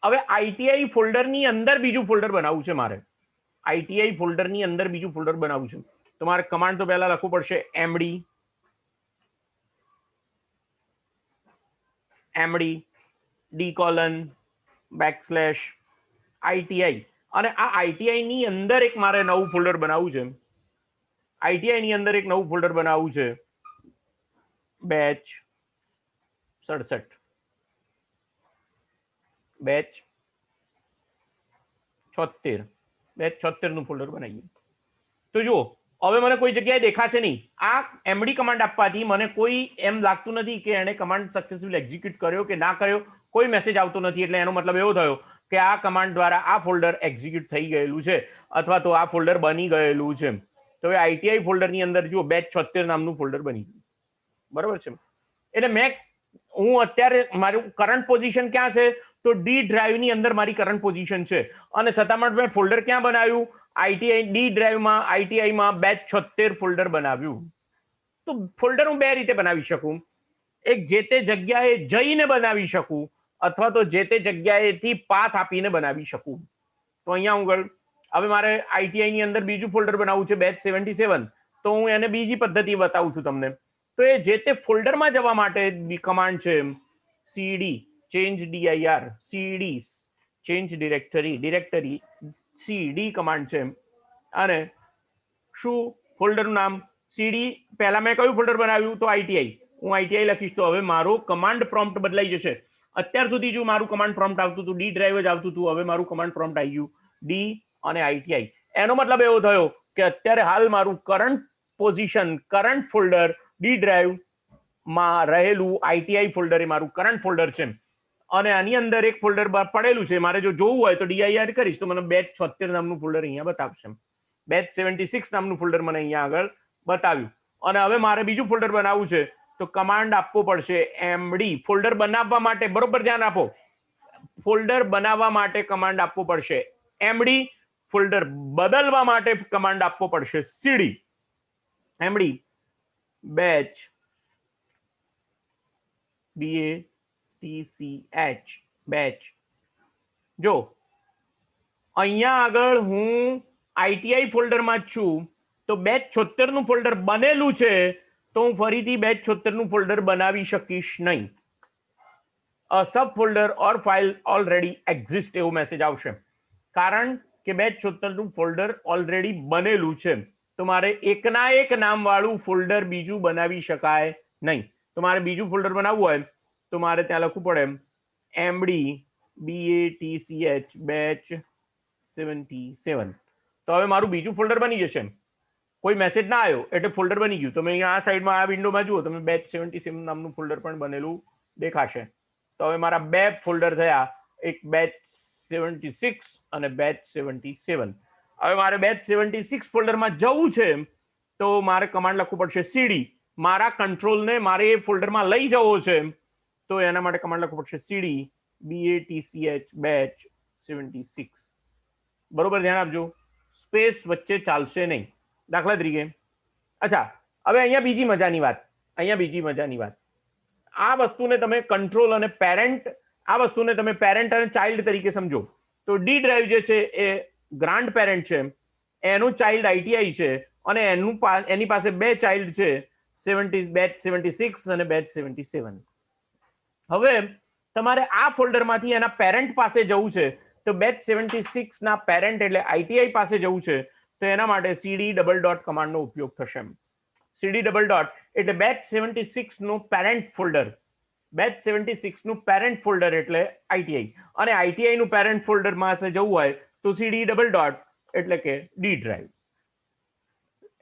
હવે આઈટીઆઈ ફોલ્ડરની અંદર બીજું ફોલ્ડર બનાવવું છે મારે. આઈટીઆઈ ફોલ્ડરની અંદર બીજું ફોલ્ડર બનાવવું છે. તો મારે કમાન્ડ તો પહેલા લખવું પડશે એમડી :/ITI. અને આ આઈટીઆઈ ની અંદર એક મારે નવું ફોલ્ડર બનાવવું છે. આઈટીઆઈ ની અંદર એક નવું ફોલ્ડર બનાવવું છે, બેચ 67. બેચ 76 નું ફોલ્ડર બનાવીએ. તો જુઓ, હવે મને કોઈ જગ્યાએ દેખાશે નહીં. આ એમડી કમાન્ડ આપવાથી મને કોઈ એમ લાગતું નથી કે એને કમાન્ડ સક્સેસફુલ એક્ઝિક્યુટ કર્યો કે ના કર્યો. કોઈ મેસેજ આવતો નથી. એટલે એનો મતલબ એવો થયો કે આ કમાન્ડ દ્વારા આ ફોલ્ડર એક્ઝિક્યુટ થઈ ગયેલું છે, અથવા તો આ ફોલ્ડર બની ગયેલું છે. તો હવે આઈટીઆઈ ફોલ્ડરની અંદર જુઓ, બેચ 76 નામનું ફોલ્ડર બની ગયું. બરોબર છે. એટલે હું અત્યારે મારું કરંટ પોઝિશન ક્યાં છે? તો ડી ડ્રાઈવની અંદર મારી કરંટ પોઝિશન છે. અને છતાં મેં ફોલ્ડર ક્યાં બનાવ્યું? આઈટીઆઈ ડી ડ્રાઈવમાં, આઈટીઆઈમાં બેચ 76 ફોલ્ડર બનાવ્યું. તો ફોલ્ડર હું બે રીતે બનાવી શકું. એક જે તે જગ્યાએ જઈને બનાવી શકું, અથવા તો જે તે જગ્યાએથી પાથ આપીને બનાવી શકું. તો અહીંયા હું હવે મારે આઈટીઆઈ ની અંદર બીજું ફોલ્ડર બનાવવું છે, બેચ 77. તો હું એને બીજી પદ્ધતિ બતાવું છું તમને. તો એ જે તે ફોલ્ડરમાં જવા માટે કમાન્ડ છે સીડી ચેન્જ ડીઆઈઆર, સીડી ચેન્જ ડિરેક્ટરી સીડી કમાન્ડ છે. અને શું ફોલ્ડરનું નામ? સીડી. પહેલા મેં કયું ફોલ્ડર બનાવ્યું? તો આઈટીઆઈ. હું આઈટીઆઈ લખીશ તો હવે મારો કમાન્ડ પ્રોમ્પ્ટ બદલાઈ જશે. અત્યાર સુધી જો મારું કમાન્ડ પ્રોમ્પ્ટ આવતું હતું, ડી ડ્રાઈવ જ આવતું હતું, હવે મારું કમાન્ડ પ્રોમ્પ્ટ આવી ગયું ડી અને આઈટીઆઈ. એનો મતલબ એવો થયો કે અત્યારે હાલ મારું current position, current folder D drive માં રહેલું આઈટીઆઈ ફોલ્ડર એ મારું કરંટ ફોલ્ડર છે. અને આની અંદર એક ફોલ્ડર પડેલું છે. મારે જો જોવું હોય તો ડીઆઈઆર કરીશ તો મને બેચ 76 નામનું ફોલ્ડર અહીંયા બતાવશે. બેચ 76 નામનું ફોલ્ડર મને અહીંયા આગળ બતાવ્યું. અને હવે મારે બીજું ફોલ્ડર બનાવવું છે, તો કમાન્ડ આપવો પડશે એમડી. ફોલ્ડર બનાવવા માટે, બરોબર ધ્યાન આપો, ફોલ્ડર બનાવવા માટે કમાન્ડ આપવો પડશે એમડી. ફોલ્ડર બદલવા માટે કમાન્ડ આપવો પડશે CD. MD batch BATCH batch. જો અહીંયા આગળ હું આઈટીઆઈ ફોલ્ડરમાં જ છું, તો બેચ 76 નું ફોલ્ડર બનેલું છે, તો હું ફરીથી બેચ 76 નું ફોલ્ડર બનાવી શકીશ નહીં. સબ ફોલ્ડર ઓર ફાઇલ ઓલરેડી એક્ઝિસ્ટ એવો મેસેજ આવશે. કારણ કે બેચ 76 નું ફોલ્ડર ઓલરેડી બનેલું છે. તો મારે એકના એક નામ વાળું ફોલ્ડર બીજું બનાવી શકાય નહીં. તો મારે બીજું ફોલ્ડર બનાવવું હોય તો મારે ત્યાં લખવું પડે એમડી BATCH બેચ 77. તો હવે મારું બીજું ફોલ્ડર બની જશે. કોઈ મેસેજ ના આવ્યો એટલે ફોલ્ડર બની ગયું. તમે અહીંયા આ સાઈડમાં આ વિન્ડોમાં જુઓ, તમે બેચ 77 નામનું ફોલ્ડર પણ બનેલું દેખાશે. તો હવે મારા બે ફોલ્ડર થયા, એક બેચ 76 અને બેચ 77. હવે મારે બેચ 76 ફોલ્ડરમાં જવું છે તો મારે કમાન્ડ લખવું પડશે સીડી. મારા કંટ્રોલને મારે એ ફોલ્ડરમાં લઈ જવો છે, તો એના માટે કમાન્ડ લખવું પડશે સીડી BATCH બેચ 76. બરોબર, ધ્યાન આપજો, સ્પેસ વચ્ચે ચાલશે નહીં. દાખલા તરીકે, અચ્છા, હવે અહીંયા બીજી મજાની વાત, આ વસ્તુને તમે કંટ્રોલ અને પેરેન્ટ, આ વસ્તુને તમે પેરેન્ટ અને ચાઇલ્ડ તરીકે સમજો. તો ડી ડ્રાઈવ જે છે એ ગ્રાન્ડ પેરેન્ટ છે, એનું ચાઇલ્ડ આઈટીઆઈ છે, અને એની પાસે બે ચાઇલ્ડ છે, બેચ 76 અને બેચ 77. હવે તમારે આ ફોલ્ડરમાંથી એના પેરેન્ટ પાસે જવું છે, તો બેચ 76 ના પેરેન્ટ એટલે આઈટીઆઈ પાસે જવું છે, તો એના માટે CD ડબલ ડોટ કમાન્ડનો ઉપયોગ થશે. CD ડબલ ડોટ એટલે બેચ 76 નું પેરેન્ટ ફોલ્ડર. બેચ 76 નું પેરેન્ટ ફોલ્ડર એટલે આઈટીઆઈ, અને આઈટીઆઈ નું પેરેન્ટ ફોલ્ડર માં જવું હોય તો CD ડબલ ડોટ એટલે કે ડી ડ્રાઈવ.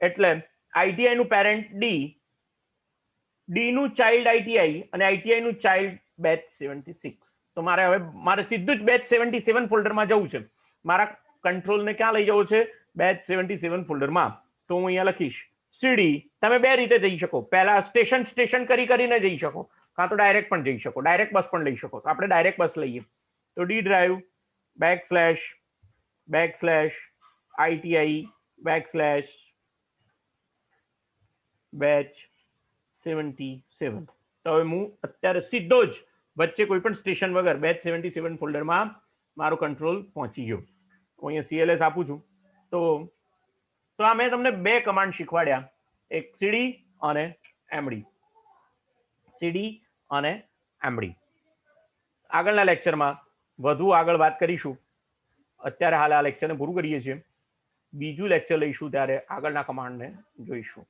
એટલે આઈટીઆઈ નું પેરેન્ટ ડી ડી નું ચાઇલ્ડ આઈટીઆઈ અને આઈટીઆઈ નું ચાઇલ્ડ બેચ 76. તો મારે સીધું જ બેચ 77 ફોલ્ડરમાં જવું છે. મારા કંટ્રોલને ક્યાં લઈ જવો છે? બેચ 77 ફોલ્ડરમાં. તો હું અહીંયા લખીશ સીડી. તમે બે રીતે જઈ શકો. પહેલા સ્ટેશન કરીને જઈ શકો, કાં તો ડાયરેક્ટ પણ જઈ શકો, ડાયરેક્ટ બસ પણ લઈ શકો. તો આપણે ડાયરેક્ટ બસ લઈએ. તો D drive backslash ITI batch 77. તો હવે હું અત્યારે સીધો જ વચ્ચે કોઈ પણ સ્ટેશન વગર બેચ 77 ફોલ્ડરમાં મારો કંટ્રોલ પહોંચી ગયો. હું અહીંયા CLS આપું છું. તો આ મેં તમને બે કમાન્ડ શીખવાડ્યા, એક સીડી અને એમડી. આગળના લેક્ચરમાં વધુ આગળ વાત કરીશું. અત્યારે હાલ આ લેક્ચરને પૂરું કરીએ છીએ. બીજું લેક્ચર લઈશું ત્યારે આગળના કમાન્ડને જોઈશું.